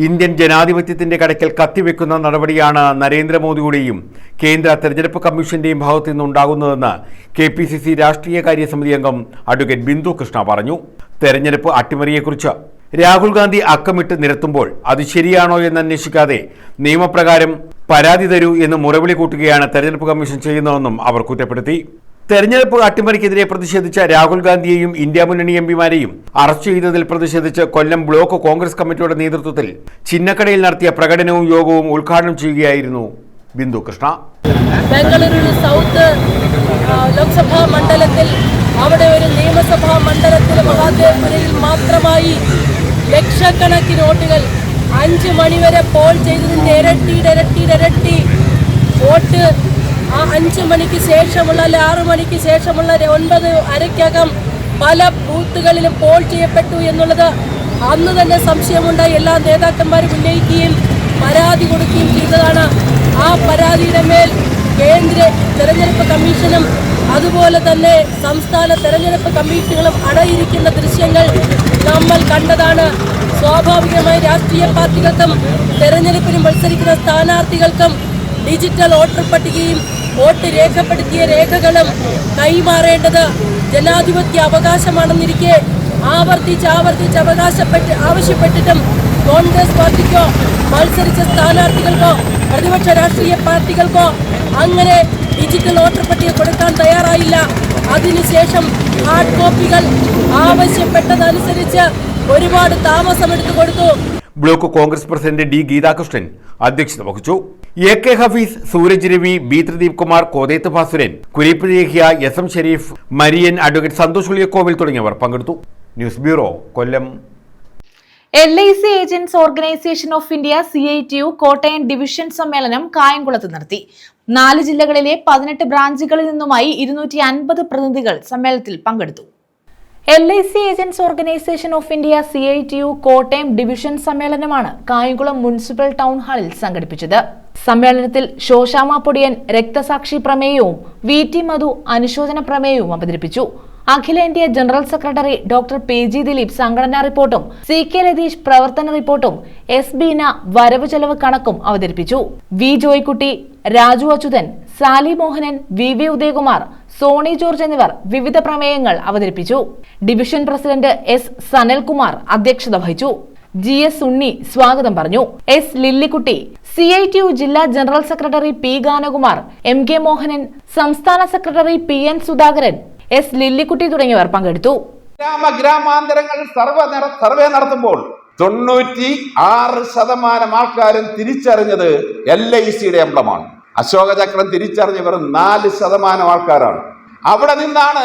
ഇന്ത്യൻ ജനാധിപത്യത്തിന്റെ കടയ്ക്കൽ കത്തിവെക്കുന്ന നടപടിയാണ് നരേന്ദ്രമോദിയുടെയും കേന്ദ്ര തെരഞ്ഞെടുപ്പ് കമ്മീഷന്റെയും ഭാഗത്തു നിന്നുണ്ടാകുന്നതെന്ന് KPCC രാഷ്ട്രീയകാര്യ സമിതി അംഗം അഡ്വക്കേറ്റ് ബിന്ദു കൃഷ്ണ പറഞ്ഞു. തെരഞ്ഞെടുപ്പ് അട്ടിമറിയെക്കുറിച്ച് രാഹുൽ ഗാന്ധി അക്കമിട്ട് നിരത്തുമ്പോൾ അത് ശരിയാണോ എന്ന് അന്വേഷിക്കാതെ നിയമപ്രകാരം പരാതി തരൂ എന്ന് മുറവിളി കൂട്ടുകയാണ് തെരഞ്ഞെടുപ്പ് കമ്മീഷൻ ചെയ്യുന്നതെന്നും അവർ കുറ്റപ്പെടുത്തി. തെരഞ്ഞെടുപ്പ് അട്ടിമറിക്കെതിരെ പ്രതിഷേധിച്ച രാഹുൽ ഗാന്ധിയെയും ഇന്ത്യ മുന്നണി MPമാരെയും അറസ്റ്റ് ചെയ്തതിൽ പ്രതിഷേധിച്ച് കൊല്ലം ബ്ലോക്ക് കോൺഗ്രസ് കമ്മിറ്റിയുടെ നേതൃത്വത്തിൽ ചിന്നക്കടയിൽ നടത്തിയ പ്രകടനവും യോഗവും ഉദ്ഘാടനം ചെയ്യുകയായിരുന്നു ബിന്ദു കൃഷ്ണ. ബംഗളൂരു സൗത്ത് ലോക്സഭാ മണ്ഡലത്തിൽ, അവിടെ ഒരു നിയമസഭാ മണ്ഡലത്തിൽ മഹാദേവപുരയിൽ മാത്രമായി ലക്ഷക്കണക്കിന് വോട്ടുകൾ 5 മണിവരെ പോൾ ചെയ്തതിൻ്റെ ഇരട്ടി വോട്ട് ആ 5 മണിക്ക് ശേഷമുള്ള, അല്ലെ 6 മണിക്ക് ശേഷമുള്ള 9:30 പല ബൂത്തുകളിലും പോൾ ചെയ്യപ്പെട്ടു എന്നുള്ളത് അന്ന് തന്നെ സംശയമുണ്ടായി. എല്ലാ നേതാക്കന്മാരും ഉന്നയിക്കുകയും പരാതി കൊടുക്കുകയും ചെയ്തതാണ്. ആ പരാതിയുടെ മേൽ കേന്ദ്ര തെരഞ്ഞെടുപ്പ് കമ്മീഷനും അതുപോലെ തന്നെ സംസ്ഥാന തെരഞ്ഞെടുപ്പ് കമ്മീഷനുകളും അടയിരിക്കുന്ന ദൃശ്യങ്ങൾ നമ്മൾ കണ്ടതാണ്. സ്വാഭാവികമായി രാഷ്ട്രീയ പാർട്ടികൾക്കും തെരഞ്ഞെടുപ്പിന് മത്സരിക്കുന്ന സ്ഥാനാർത്ഥികൾക്കും ഡിജിറ്റൽ വോട്ടർ പട്ടികയും വോട്ട് രേഖപ്പെടുത്തിയ രേഖകളും കൈമാറേണ്ടത് ജനാധിപത്യ അവകാശമാണെന്നിരിക്കെ ആവർത്തിച്ച് ആവശ്യപ്പെട്ടിട്ടും കോൺഗ്രസ് പാർട്ടിക്കോ മത്സരിച്ച സ്ഥാനാർത്ഥികൾക്കോ പ്രതിപക്ഷ രാഷ്ട്രീയ പാർട്ടികൾക്കോ അങ്ങനെ ഡിജിറ്റൽ വോട്ടർ പട്ടിക കൊടുക്കാൻ തയ്യാറായില്ല. അതിനുശേഷം ഹാർഡ് കോപ്പികൾ ആവശ്യപ്പെട്ടതനുസരിച്ച് ഒരുപാട് താമസമെടുത്തു കൊടുത്തു. Block Congress president D Geethakrishnan അധ്യക്ഷത വഹിച്ചു. A K Hafeez, Sooraj Ravi, B Thrideep Kumar, Kotheth Bhasuran, Kureepu Lekhya, S M Sherif, Marian, advocate Santhosh Uliyakovil തുടങ്ങിയവർ പങ്കെടുത്തു. News bureau, Kollam. LIC agents organisation of India CITU Kottayam division സമ്മേളനം കായംകുളത്ത് നടത്തി. 4 ജില്ലകളിലെ 18 ബ്രാഞ്ചുകളിൽ നിന്നുമായി 250 പ്രതിനിധികൾ സമ്മേളനത്തിൽ പങ്കെടുത്തു. LIC agents organisation of India CITU Kottayam division സമ്മേളനമാണ് കായംകുളം മുനിസിപ്പൽ ടൗൺ ഹാളിൽ സംഘടിപ്പിച്ചത്. സമ്മേളനത്തിൽ ശോശാമ പൊടിയൻ രക്തസാക്ഷി പ്രമേയവും VT മധു അനുശോചന പ്രമേയവും അവതരിപ്പിച്ചു. അഖിലേന്ത്യാ general secretary doctor PG Dileep സംഘടനാ റിപ്പോർട്ടും CK ലതീഷ് പ്രവർത്തന റിപ്പോർട്ടും S ബീന വരവ് ചെലവ് കണക്കും അവതരിപ്പിച്ചു. V Joykutty, Raju Achuthan, Sali Mohanan, VV Udayakumar, Sony George എന്നിവർ വിവിധ പ്രമേയങ്ങൾ അവതരിപ്പിച്ചു. ഡിവിഷൻ പ്രസിഡന്റ് S സനൽകുമാർ അധ്യക്ഷത വഹിച്ചു. GS ഉണ്ണി സ്വാഗതം പറഞ്ഞു. S ലില്ലിക്കുട്ടി, CITU ജില്ലാ general secretary P Ganakumar, MK Mohanan, സംസ്ഥാന secretary PN Sudhakaran, S Lillikutty തുടങ്ങിയവർ പങ്കെടുത്തു. ഗ്രാമാന്തരങ്ങളിൽ സർവേ നടത്തുമ്പോൾ 96% ആൾക്കാരും തിരിച്ചറിഞ്ഞത് LICയുടെ എംബ്ലമാണ്. അശോകചക്രം തിരിച്ചറിഞ്ഞ വെറും 4% ആൾക്കാരാണ്. അവിടെ നിന്നാണ്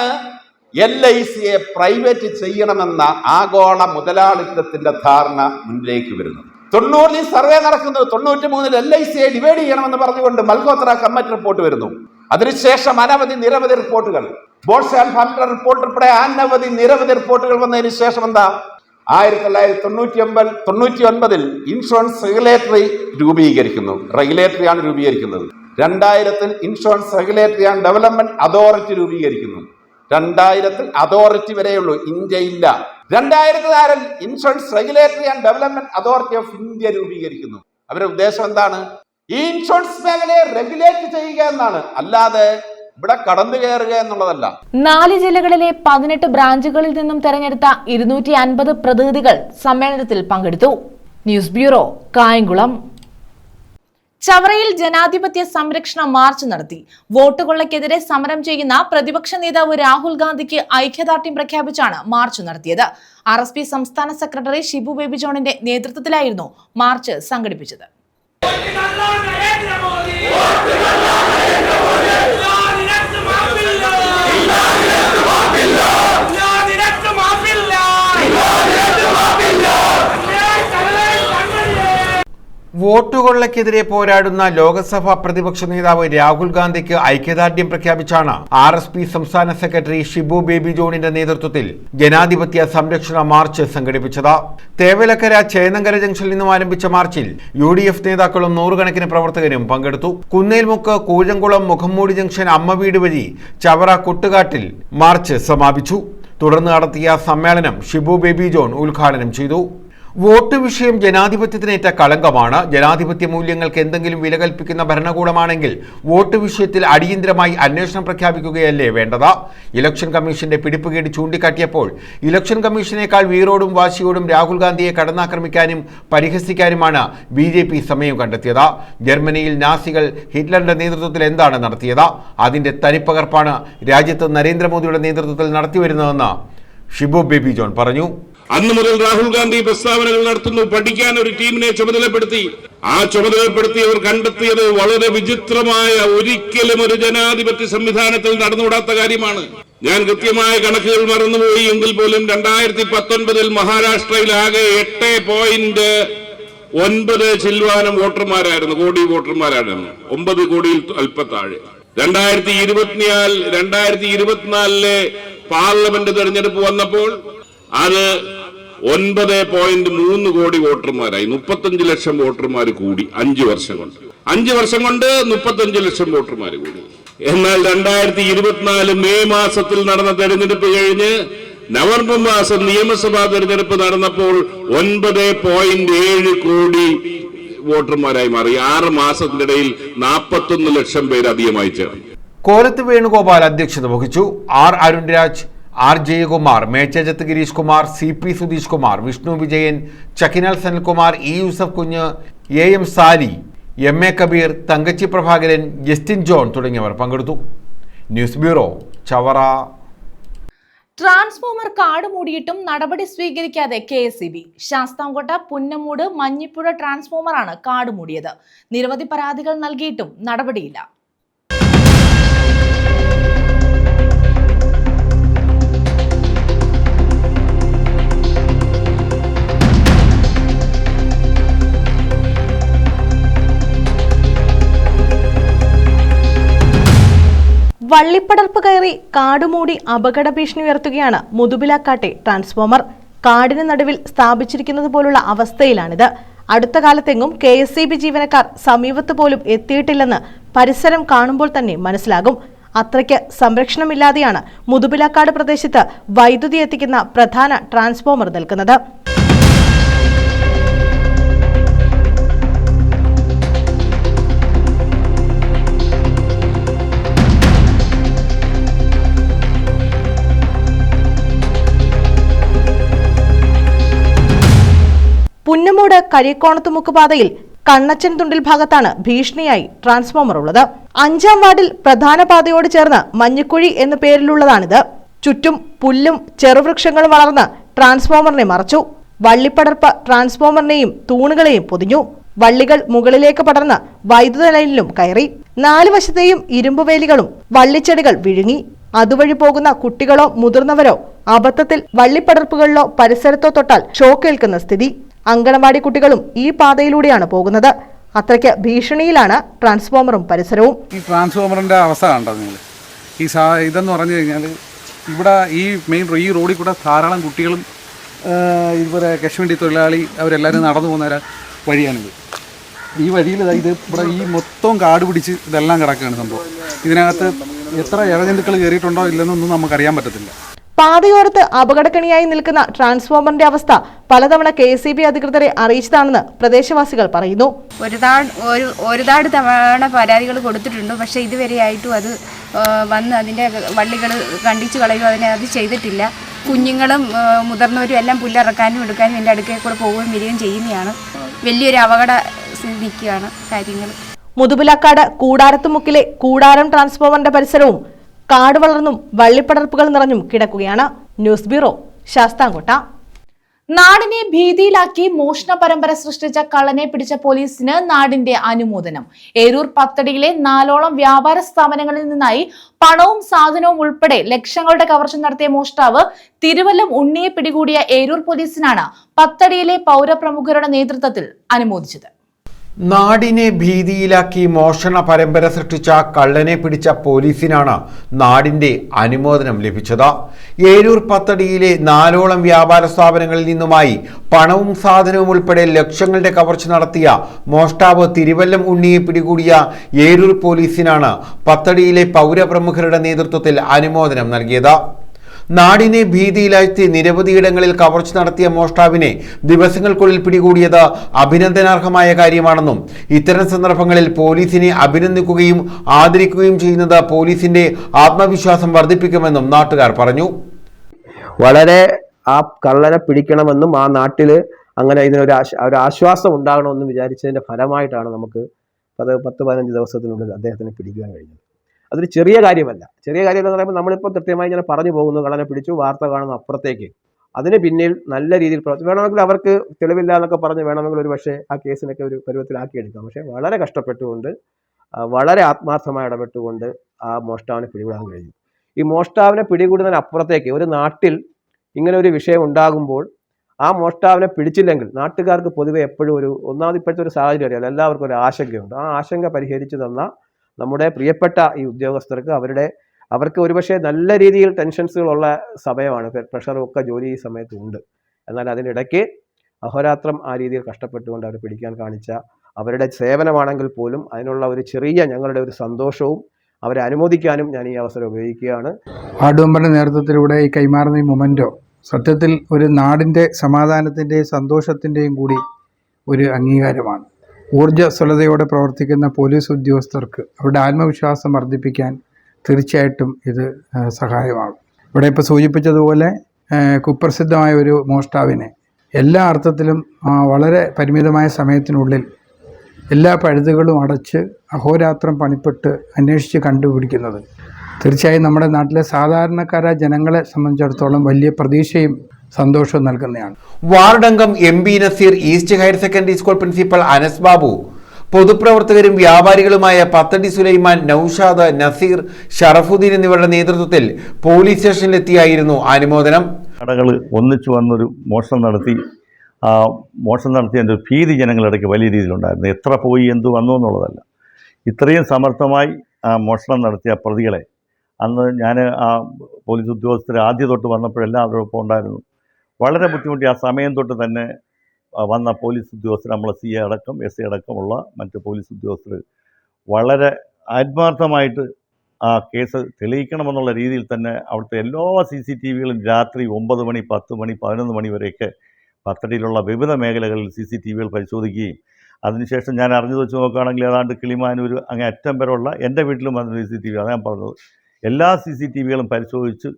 LICയെ പ്രൈവറ്റ് ചെയ്യണമെന്ന ആഗോള മുതലാളിത്തത്തിന്റെ ധാരണ മുന്നിലേക്ക് വരുന്നത്. 90 സർവേ നടക്കുന്നത്, 93 LICയെ ഡിവൈഡ് ചെയ്യണമെന്ന് പറഞ്ഞുകൊണ്ട് മൽഹോത്ര കമ്മിറ്റി റിപ്പോർട്ട് വരുന്നു. അതിനുശേഷം നിരവധി റിപ്പോർട്ടുകൾ, ബോൾസ് ആൻഡ് ഫണ്ടർ റിപ്പോർട്ട് ഉൾപ്പെടെ നിരവധി റിപ്പോർട്ടുകൾ വന്നതിന് ശേഷം എന്താ 1999 ഇൻഷുറൻസ് രൂപീകരിക്കുന്നത്. 2000 insurance regulatory and development authority രൂപീകരിക്കുന്നു. 2000 അതോറിറ്റി വരെയുള്ളൂ, ഇന്ത്യ ഇല്ല. 2006 insurance regulatory and development authority of India രൂപീകരിക്കുന്നു. അവരുടെ ഉദ്ദേശം എന്താണ്? ഈ ഇൻഷുറൻസ് മേഖലയെ റെഗുലേറ്റ് ചെയ്യുക എന്നാണ്, അല്ലാതെ ഇവിടെ കടന്നു കയറുക എന്നുള്ളതല്ല. 4 ജില്ലകളിലെ 18 ബ്രാഞ്ചുകളിൽ നിന്നും തെരഞ്ഞെടുത്ത 250 പ്രതിനിധികൾ സമ്മേളനത്തിൽ പങ്കെടുത്തു. News bureau, Kayamkulam. ചവറയിൽ ജനാധിപത്യ സംരക്ഷണ മാർച്ച് നടത്തി. വോട്ട് കൊള്ളയ്ക്കെതിരെ സമരം ചെയ്യുന്ന പ്രതിപക്ഷ നേതാവ് രാഹുൽ ഗാന്ധിക്ക് ഐക്യദാർഢ്യം പ്രഖ്യാപിച്ചാണ് മാർച്ച് നടത്തിയത്. RSP സംസ്ഥാന സെക്രട്ടറി ഷിബു ബേബി ജോണിന്റെ നേതൃത്വത്തിലായിരുന്നു മാർച്ച് സംഘടിപ്പിച്ചത്. വോട്ടുകൊള്ളയ്ക്കെതിരെ പോരാടുന്ന ലോക്സഭാ പ്രതിപക്ഷ നേതാവ് രാഹുൽ ഗാന്ധിക്ക് ഐക്യദാർഢ്യം പ്രഖ്യാപിച്ചാണ് RSP സംസ്ഥാന സെക്രട്ടറി ഷിബു ബേബി ജോണിന്റെ നേതൃത്വത്തിൽ ജനാധിപത്യ സംരക്ഷണ മാർച്ച് സംഘടിപ്പിച്ചത്. തേവലക്കര ചേന്നങ്കര ജംഗ്ഷനിൽ നിന്നും ആരംഭിച്ച മാർച്ചിൽ UDF നേതാക്കളും 100 കണക്കിന് പ്രവർത്തകരും പങ്കെടുത്തു. കുന്നേൽമുക്ക്, കൂഴംകുളം, മുഖംമൂടി ജംഗ്ഷൻ, അമ്മവീട് വഴി ചവറ കുട്ടുകാട്ടിൽ മാർച്ച് സമാപിച്ചു. തുടർന്ന് നടത്തിയ സമ്മേളനം ഷിബു ബേബി ജോൺ ഉദ്ഘാടനം ചെയ്തു. വോട്ട് വിഷയം ജനാധിപത്യത്തിനേറ്റ കളങ്കമാണ്. ജനാധിപത്യ മൂല്യങ്ങൾക്ക് എന്തെങ്കിലും വില കൽപ്പിക്കുന്ന ഭരണകൂടമാണെങ്കിൽ വോട്ട് വിഷയത്തിൽ അടിയന്തരമായി അന്വേഷണം പ്രഖ്യാപിക്കുകയല്ലേ വേണ്ടത്. ഇലക്ഷൻ കമ്മീഷന്റെ പിടിപ്പുകേട് ചൂണ്ടിക്കാട്ടിയപ്പോൾ ഇലക്ഷൻ കമ്മീഷനേക്കാൾ വീറോടും വാശിയോടും രാഹുൽ ഗാന്ധിയെ കടന്നാക്രമിക്കാനും പരിഹസിക്കാനുമാണ് BJP സമയം കണ്ടെത്തിയത്. ജർമ്മനിയിൽ നാസികൾ ഹിറ്റ്ലറിന്റെ നേതൃത്വത്തിൽ എന്താണ് നടത്തിയത്? അതിന്റെ തനിപ്പകർപ്പാണ് രാജ്യത്ത് നരേന്ദ്രമോദിയുടെ നേതൃത്വത്തിൽ നടത്തിവരുന്നതെന്ന് ഷിബു ബേബി ജോൺ പറഞ്ഞു. അന്ന് മുതൽ രാഹുൽ ഗാന്ധി പ്രസ്താവനകൾ നടത്തുന്നു. പഠിക്കാൻ ഒരു ടീമിനെ ചുമതലപ്പെടുത്തി. ആ ചുമതലപ്പെടുത്തിയവർ കണ്ടെത്തിയത് വളരെ വിചിത്രമായ, ഒരിക്കലും ഒരു ജനാധിപത്യ സംവിധാനത്തിൽ നടന്നുകൂടാത്ത കാര്യമാണ്. ഞാൻ കൃത്യമായ കണക്കുകൾ മറന്നുപോയി എങ്കിൽ പോലും 2019 മഹാരാഷ്ട്രയിൽ ആകെ 8.9 ചില്വാനം വോട്ടർമാരായിരുന്നു, കോടി വോട്ടർമാരായിരുന്നു. 9 കോടിയിൽ അല്പത്താഴെ. 2024 പാർലമെന്റ് തെരഞ്ഞെടുപ്പ് വന്നപ്പോൾ അത് 9.3 കോടി വോട്ടർമാരായി. 35 ലക്ഷം വോട്ടർമാർ കൂടി 5 വർഷം കൊണ്ട്. 5 വർഷം കൊണ്ട് 35 ലക്ഷം വോട്ടർമാർ കൂടി. എന്നാൽ 2024 മെയ് മാസത്തിൽ നടന്ന തെരഞ്ഞെടുപ്പ് കഴിഞ്ഞ് നവംബർ മാസം നിയമസഭാ തെരഞ്ഞെടുപ്പ് നടന്നപ്പോൾ 9.7 കോടി വോട്ടർമാരായി മാറി. 6 മാസത്തിനിടയിൽ 41 ലക്ഷം പേര് അധികമായി ചേർന്നു. കോലത്ത് വേണുഗോപാൽ അധ്യക്ഷത വഹിച്ചു. R Arunraj, R Jayakumar, മേച്ചേജത്ത് Girish Kumar, CP Sudheesh Kumar, Vishnu Vijayan, ചക്കിനാൽ Sanalkumar, E Yusuf Kunju, AM Sali, MA Kabeer, Thankachi Prabhakaran, Justin John തുടങ്ങിയവർ പങ്കെടുത്തു. News bureau, Chavara. ട്രാൻസ്ഫോമർ കാട് മൂടിയിട്ടും നടപടി സ്വീകരിക്കാതെ KSEB. ശാസ്താംകോട്ട പുന്നമൂട് മഞ്ഞിപ്പുഴ ട്രാൻസ്ഫോമറാണ് കാട് മൂടിയത്. നിരവധി പരാതികൾ നൽകിയിട്ടും നടപടിയില്ല. വള്ളിപ്പടർപ്പ് കയറി കാടുമൂടി അപകട ഭീഷണി ഉയർത്തുകയാണ് മുതുപിലാക്കാട്ടെ ട്രാൻസ്ഫോമർ. കാടിന് നടുവിൽ സ്ഥാപിച്ചിരിക്കുന്നത് പോലുള്ള അവസ്ഥയിലാണിത്. അടുത്ത കാലത്തെങ്ങും KSEB ജീവനക്കാർ സമീപത്ത് പോലും എത്തിയിട്ടില്ലെന്ന് പരിസരം കാണുമ്പോൾ തന്നെ മനസ്സിലാകും. അത്രയ്ക്ക് സംരക്ഷണമില്ലാതെയാണ് മുതുപിലാക്കാട് പ്രദേശത്ത് വൈദ്യുതി എത്തിക്കുന്ന പ്രധാന ട്രാൻസ്ഫോമർ നിൽക്കുന്നത്. പുന്നമൂട് കരിക്കോണത്തുമുക്ക് പാതയിൽ കണ്ണച്ചൻ തുണ്ടിൽ ഭാഗത്താണ് ഭീഷണിയായി ട്രാൻസ്ഫോമർ ഉള്ളത്. 5-ാം വാർഡിൽ പ്രധാന പാതയോട് ചേർന്ന് മഞ്ഞക്കുഴി എന്ന പേരിലുള്ളതാണിത്. ചുറ്റും പുല്ലും ചെറുവൃക്ഷങ്ങളും വളർന്ന് ട്രാൻസ്ഫോമറിനെ മറച്ചു. വള്ളിപ്പടർപ്പ് ട്രാൻസ്ഫോമറിനെയും തൂണുകളെയും പൊതിഞ്ഞു. വള്ളികൾ മുകളിലേക്ക് പടർന്ന് വൈദ്യുത ലൈനിലും കയറി. 4 വശത്തെയും ഇരുമ്പുവേലികളും വള്ളിച്ചെടികൾ വിഴുങ്ങി. അതുവഴി പോകുന്ന കുട്ടികളോ മുതിർന്നവരോ അബദ്ധത്തിൽ വള്ളിപ്പടർപ്പുകളിലോ പരിസരത്തോ തൊട്ടാൽ ഷോക്കേൽക്കുന്ന സ്ഥിതി. അങ്കണവാടി കുട്ടികളും ഈ പാതയിലൂടെയാണ് പോകുന്നത്. അത്രയ്ക്ക് ഭീഷണിയിലാണ് ട്രാൻസ്ഫോമറും പരിസരവും. ഈ ട്രാൻസ്ഫോമറിൻ്റെ അവസ്ഥ കണ്ടോ നിങ്ങൾ? ഇതെന്ന് പറഞ്ഞു കഴിഞ്ഞാൽ ഇവിടെ ഈ റോഡിൽ കൂടെ ധാരാളം കുട്ടികളും ഇതുപോലെ കശുവണ്ടി തൊഴിലാളി അവരെല്ലാവരും നടന്നു പോകുന്ന വഴിയാണിത്. ഈ വഴിയിൽ ഇവിടെ ഈ മൊത്തം കാട് പിടിച്ച് ഇതെല്ലാം കിടക്കുകയാണ് സംഭവം. ഇതിനകത്ത് എത്ര ഇഴജന്തുക്കൾ കയറിയിട്ടുണ്ടോ ഇല്ലെന്നൊന്നും നമുക്കറിയാൻ പറ്റത്തില്ല. പാതയോരത്ത് അപകടക്കണിയായി നിൽക്കുന്ന ട്രാൻസ്ഫോമറിന്റെ അവസ്ഥ പലതവണ KSEB അധികൃതരെ അറിയിച്ചതാണെന്ന് പ്രദേശവാസികൾ പറയുന്നു. ഒരുപാട് തവണ പരാതികൾ കൊടുത്തിട്ടുണ്ട്. പക്ഷേ ഇതുവരെയായിട്ടും അത് വന്ന് അതിൻ്റെ വള്ളികൾ കണ്ടിച്ചു കളയുകയോ അത് ചെയ്തിട്ടില്ല. കുഞ്ഞുങ്ങളും മുതിർന്നവരും എല്ലാം പുല്ലിറക്കാനും എടുക്കാനും എൻ്റെ അടുക്കൽ കൂടെ പോവുകയും വരികയും ചെയ്യുന്നതാണ്. വലിയൊരു അപകട നിൽക്കുകയാണ് കാര്യങ്ങൾ. മുതുപിലാക്കാട് കൂടാരത്തുമുക്കിലെ കൂടാരം ട്രാൻസ്ഫോമറിന്റെ പരിസരവും കാട് വളർന്നും വള്ളിപ്പടർപ്പുകൾ നിറഞ്ഞും കിടക്കുകയാണ്. News bureau, Sasthamkotta. നാടിനെ ഭീതിയിലാക്കി മോഷണ പരമ്പര സൃഷ്ടിച്ച കള്ളനെ പിടിച്ച പോലീസിന് നാടിന്റെ അനുമോദനം. ഏരൂർ പത്തടിയിലെ 4ഓളം വ്യാപാര സ്ഥാപനങ്ങളിൽ നിന്നായി പണവും സാധനവും ഉൾപ്പെടെ ലക്ഷങ്ങളുടെ കവർച്ച നടത്തിയ മോഷ്ടാവ് തിരുവല്ലം ഉണ്ണിയെ പിടികൂടിയ ഏരൂർ പോലീസിനാണ് പത്തടിയിലെ പൗരപ്രമുഖരുടെ നേതൃത്വത്തിൽ അനുമോദിച്ചത്. നാടിനെ ഭീതിയിലാക്കി മോഷണ പരമ്പര സൃഷ്ടിച്ച കള്ളനെ പിടിച്ച പോലീസിനാണ് നാടിന്റെ അനുമോദനം ലഭിച്ചത്. ഏരൂർ പത്തടിയിലെ 4ഓളം വ്യാപാര സ്ഥാപനങ്ങളിൽ നിന്നുമായി പണവും സാധനവും ഉൾപ്പെടെ ലക്ഷങ്ങളുടെ കവർച്ച നടത്തിയ മോഷ്ടാവ് തിരുവല്ലം ഉണ്ണിയെ പിടികൂടിയ ഏരൂർ പോലീസിനാണ് പത്തടിയിലെ പൗരപ്രമുഖരുടെ നേതൃത്വത്തിൽ അനുമോദനം നൽകിയത്. നാടിനെ ഭീതിയിലാഴ്ത്തി നിരവധിയിടങ്ങളിൽ കവർച്ച നടത്തിയ മോഷ്ടാവിനെ ദിവസങ്ങൾക്കുള്ളിൽ പിടികൂടിയത് അഭിനന്ദനാർഹമായ കാര്യമാണെന്നും ഇത്തരം സന്ദർഭങ്ങളിൽ പോലീസിനെ അഭിനന്ദിക്കുകയും ആദരിക്കുകയും ചെയ്യുന്നത് പോലീസിന്റെ ആത്മവിശ്വാസം വർദ്ധിപ്പിക്കുമെന്നും നാട്ടുകാർ പറഞ്ഞു. വളരെ ആ കള്ളനെ പിടിക്കണമെന്നും ആ നാട്ടിൽ അങ്ങനെ ഇതിനൊരു ആശ്വാസം ഉണ്ടാകണമെന്നും വിചാരിച്ചതിന്റെ ഫലമായിട്ടാണ് നമുക്ക് 10-15 ദിവസത്തിനുള്ളിൽ അദ്ദേഹത്തിനെ പിടിക്കാൻ കഴിഞ്ഞത്. അതൊരു ചെറിയ കാര്യമല്ല. ചെറിയ കാര്യം എന്ന് പറയുമ്പോൾ നമ്മളിപ്പോൾ കൃത്യമായി ഇങ്ങനെ പറഞ്ഞു പോകുന്നു, കള്ളനെ പിടിച്ചു, വാർത്ത കാണുന്നു, അപ്പുറത്തേക്ക് അതിന് പിന്നിൽ നല്ല രീതിയിൽ വേണമെങ്കിൽ അവർക്ക് തെളിവില്ല എന്നൊക്കെ പറഞ്ഞ് വേണമെങ്കിൽ ഒരു പക്ഷേ ആ കേസിനൊക്കെ ഒരു പരുവത്തിലാക്കിയെടുക്കാം. പക്ഷേ വളരെ കഷ്ടപ്പെട്ടുകൊണ്ട് വളരെ ആത്മാർത്ഥമായി ഇടപെട്ടുകൊണ്ട് ആ മോഷ്ടാവിനെ പിടികൂടാൻ കഴിഞ്ഞു. ഈ മോഷ്ടാവിനെ പിടികൂടുന്നതിന് അപ്പുറത്തേക്ക് ഒരു നാട്ടിൽ ഇങ്ങനെ ഒരു വിഷയം ഉണ്ടാകുമ്പോൾ ആ മോഷ്ടാവിനെ പിടിച്ചില്ലെങ്കിൽ നാട്ടുകാർക്ക് പൊതുവെ എപ്പോഴും ഒന്നാമത് ഇപ്പോഴത്തെ ഒരു സാഹചര്യം അറിയാം, എല്ലാവർക്കും ഒരു ആശങ്കയുണ്ട്. ആ ആശങ്ക പരിഹരിച്ചു തന്ന നമ്മുടെ പ്രിയപ്പെട്ട ഈ ഉദ്യോഗസ്ഥർക്ക് അവർക്ക് ഒരുപക്ഷെ നല്ല രീതിയിൽ ടെൻഷൻസുകളുള്ള സമയമാണ്, പ്രഷറും ഒക്കെ ജോലി ഈ സമയത്തുണ്ട്. എന്നാൽ അതിനിടയ്ക്ക് അഹോരാത്രം ആ രീതിയിൽ കഷ്ടപ്പെട്ടുകൊണ്ട് അവരെ പിടിക്കാൻ കാണിച്ച അവരുടെ സേവനമാണെങ്കിൽ പോലും അതിനുള്ള ഒരു ചെറിയ ഞങ്ങളുടെ ഒരു സന്തോഷവും അവരെ അനുമോദിക്കാനും ഞാൻ ഈ അവസരം ഉപയോഗിക്കുകയാണ്. വാർഡ് മെമ്പറുടെ നേതൃത്വത്തിലൂടെ ഈ കൈമാറുന്ന ഈ മൊമെൻറ്റോ സത്യത്തിൽ ഒരു നാടിൻ്റെ സമാധാനത്തിൻ്റെയും സന്തോഷത്തിൻ്റെയും കൂടി ഒരു അംഗീകാരമാണ്. ഊർജ്ജസ്വലതയോടെ പ്രവർത്തിക്കുന്ന പോലീസ് ഉദ്യോഗസ്ഥർക്ക് അവരുടെ ആത്മവിശ്വാസം വർദ്ധിപ്പിക്കാൻ തീർച്ചയായിട്ടും ഇത് സഹായമാകും. ഇവിടെ ഇപ്പോൾ സൂചിപ്പിച്ചതുപോലെ കുപ്രസിദ്ധമായ ഒരു മോഷ്ടാവിനെ എല്ലാ അർത്ഥത്തിലും വളരെ പരിമിതമായ സമയത്തിനുള്ളിൽ എല്ലാ പഴുതുകളും അടച്ച് അഹോരാത്രം പണിപ്പെട്ട് അന്വേഷിച്ച് കണ്ടുപിടിക്കുന്നത് തീർച്ചയായും നമ്മുടെ നാട്ടിലെ സാധാരണക്കാരായ ജനങ്ങളെ സംബന്ധിച്ചിടത്തോളം വലിയ പ്രതീക്ഷയും സന്തോഷവും നൽകുന്നതാണ്. വാർഡംഗം MP Naseer, east higher secondary school principal Anas Babu, പൊതുപ്രവർത്തകരും വ്യാപാരികളുമായ പത്തടി സുലൈമാൻ, നൌഷാദ്, നസീർ, ഷറഫുദ്ദീൻ എന്നിവരുടെ നേതൃത്വത്തിൽ പോലീസ് സ്റ്റേഷനിലെത്തിയായിരുന്നു അനുമോദനം. കടകൾ ഒന്നിച്ചു വന്നൊരു മോഷണം നടത്തിയതിൻ്റെ ഭീതി ജനങ്ങളിടയ്ക്ക് വലിയ രീതിയിലുണ്ടായിരുന്നു. എത്ര പോയി എന്ത് വന്നു എന്നുള്ളതല്ല, ഇത്രയും സമർത്ഥമായി മോഷണം നടത്തിയ പ്രതികളെ അന്ന് ഞാൻ ആ പോലീസ് ഉദ്യോഗസ്ഥർ ആദ്യം തൊട്ട് വന്നപ്പോഴെല്ലാം അവരോടൊപ്പം ഉണ്ടായിരുന്നു. വളരെ ബുദ്ധിമുട്ടി ആ സമയം തൊട്ട് തന്നെ വന്ന പോലീസ് ഉദ്യോഗസ്ഥർ, നമ്മളെ CA അടക്കം SI അടക്കമുള്ള മറ്റ് പോലീസ് ഉദ്യോഗസ്ഥർ വളരെ ആത്മാർത്ഥമായിട്ട് ആ കേസ് തെളിയിക്കണമെന്നുള്ള രീതിയിൽ തന്നെ അവിടുത്തെ എല്ലാ CCTVകളും രാത്രി 9 മണി, 10 മണി, 11 മണി വരെയൊക്കെ പത്തടിയിലുള്ള വിവിധ മേഖലകളിൽ CCTVകൾ പരിശോധിക്കുകയും അതിനുശേഷം ഞാൻ അറിഞ്ഞു വെച്ച് നോക്കുകയാണെങ്കിൽ ഏതാണ്ട് കിളിമാനൂർ അങ്ങേ അറ്റം വരെയുള്ള എൻ്റെ വീട്ടിലും വന്ന CCTV, അതാണ് ഞാൻ പറഞ്ഞത്, എല്ലാ CCTVകളും പരിശോധിച്ച്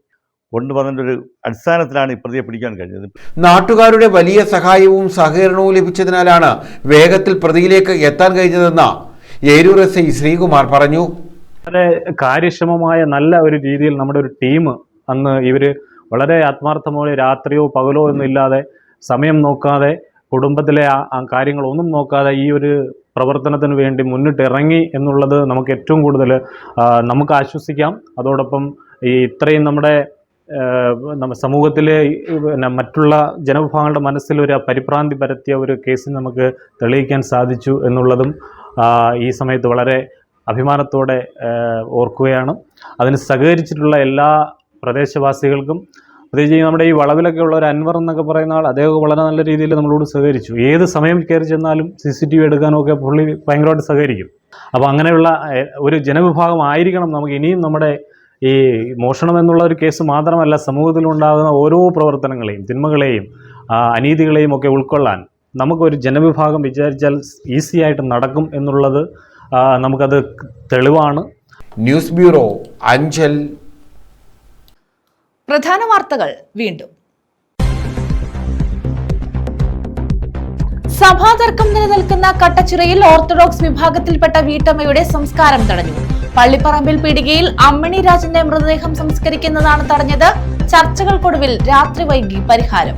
കൊണ്ടുവന്നതിൻ്റെ ഒരു അടിസ്ഥാനത്തിലാണ് ഈ പ്രതിയെ പിടിക്കാൻ കഴിഞ്ഞത്. നാട്ടുകാരുടെ വലിയ സഹായവും സഹകരണവും ലഭിച്ചതിനാലാണ് വേഗത്തിൽ പ്രതിയിലേക്ക് എത്താൻ കഴിഞ്ഞതെന്ന് ഏരൂർ SI ശ്രീകുമാർ പറഞ്ഞു. വളരെ കാര്യക്ഷമമായ നല്ല ഒരു രീതിയിൽ നമ്മുടെ ഒരു ടീം അന്ന് ഇവർ വളരെ ആത്മാർത്ഥമായി രാത്രിയോ പകലോ ഒന്നും ഇല്ലാതെ സമയം നോക്കാതെ കുടുംബത്തിലെ ആ കാര്യങ്ങളൊന്നും നോക്കാതെ ഈ ഒരു പ്രവർത്തനത്തിന് വേണ്ടി മുന്നിട്ടിറങ്ങി എന്നുള്ളത് നമുക്ക് ഏറ്റവും കൂടുതൽ നമുക്ക് ആശ്വസിക്കാം. അതോടൊപ്പം ഈ ഇത്രയും നമ്മുടെ സമൂഹത്തിലെ മറ്റുള്ള ജനവിഭാഗങ്ങളുടെ മനസ്സിൽ ഒരു പരിഭ്രാന്തി പരത്തിയ ഒരു കേസിന് നമുക്ക് തെളിയിക്കാൻ സാധിച്ചു എന്നുള്ളതും ഈ സമയത്ത് വളരെ അഭിമാനത്തോടെ ഓർക്കുകയാണ്. അതിന് സഹകരിച്ചിട്ടുള്ള എല്ലാ പ്രദേശവാസികൾക്കും, പ്രത്യേകിച്ച് നമ്മുടെ ഈ വളവിലൊക്കെ ഉള്ള ഒരു അൻവർ എന്നൊക്കെ പറയുന്ന ആൾ, അദ്ദേഹം വളരെ നല്ല രീതിയിൽ നമ്മളോട് സഹകരിച്ചു. ഏത് സമയം കയറി ചെന്നാലും CCTV എടുക്കാനൊക്കെ പുള്ളി ഭയങ്കരമായിട്ട് സഹകരിക്കും. അപ്പോൾ അങ്ങനെയുള്ള ഒരു ജനവിഭാഗം ആയിരിക്കണം നമുക്ക് ഇനിയും നമ്മുടെ ഈ മോഷണം എന്നുള്ള ഒരു കേസ് മാത്രമല്ല, സമൂഹത്തിലുണ്ടാകുന്ന ഓരോ പ്രവർത്തനങ്ങളെയും തിന്മകളെയും അനീതികളെയും ഒക്കെ ഉൾക്കൊള്ളാൻ നമുക്കൊരു ജനവിഭാഗം വിചാരിച്ചാൽ ഈസി ആയിട്ട് നടക്കും എന്നുള്ളത് നമുക്കത് തെളിവാണ്. News bureau, Anchal. പ്രധാന വാർത്തകൾ വീണ്ടും. സഭാതർക്കം നിലനിൽക്കുന്ന കട്ടച്ചിറയിൽ ഓർത്തഡോക്സ് വിഭാഗത്തിൽപ്പെട്ട വീട്ടമ്മയുടെ സംസ്കാരം തടഞ്ഞു. പള്ളിപ്പറമ്പിൽ പീടികയിൽ അമ്മിണി രാജന്റെ മൃതദേഹം സംസ്കരിക്കുന്നതാണ് തടഞ്ഞത്. ചർച്ചകൾക്കൊടുവിൽ രാത്രി വൈകി പരിഹാരം.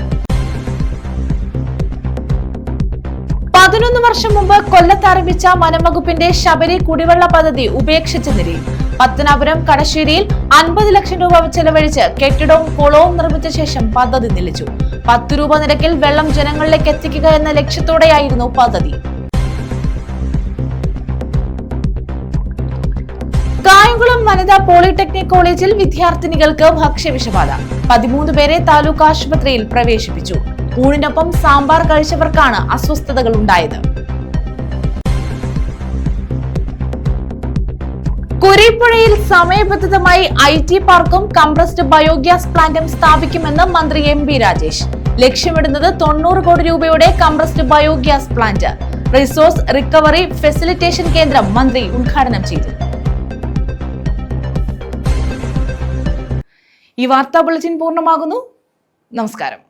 11 വർഷം മുമ്പ് കൊല്ലത്താരംഭിച്ച വനംവകുപ്പിന്റെ ശബരി കുടിവെള്ള പദ്ധതി ഉപേക്ഷിച്ച നിലയിൽ. പത്തനാപുരം കടശ്ശേരിയിൽ 50 ലക്ഷം രൂപ ചെലവഴിച്ച് കെട്ടിടവും കുളവും നിർമ്മിച്ച ശേഷം പദ്ധതി നിലച്ചു. 10 രൂപ നിരക്കിൽ വെള്ളം ജനങ്ങളിലേക്ക് എത്തിക്കുക എന്ന ലക്ഷ്യത്തോടെയായിരുന്നു പദ്ധതി. കായംകുളം വനിതാ പോളിടെക്നിക് കോളേജിൽ വിദ്യാർത്ഥിനികൾക്ക് ഭക്ഷ്യവിഷബാധ. 13 പേരെ താലൂക്ക് ആശുപത്രിയിൽ പ്രവേശിപ്പിച്ചു. ഊണിനൊപ്പം സാമ്പാർ കഴിച്ചവർക്കാണ് അസ്വസ്ഥതകൾ ഉണ്ടായത്. കുരീപ്പുഴയിൽ സമയബന്ധിതമായി IT പാർക്കും കംപ്രസ്ഡ് ബയോഗ്യാസ് പ്ലാന്റും സ്ഥാപിക്കുമെന്ന് മന്ത്രി MP രാജേഷ്. ലക്ഷ്യമിടുന്നത് 90 കോടി രൂപയുടെ compressed biogas plant. Resource recovery facilitation കേന്ദ്രം മന്ത്രി ഉദ്ഘാടനം ചെയ്തു. ഈ വാർത്താ ബുള്ളറ്റിൻ പൂർണ്ണമാകുന്നു. നമസ്കാരം.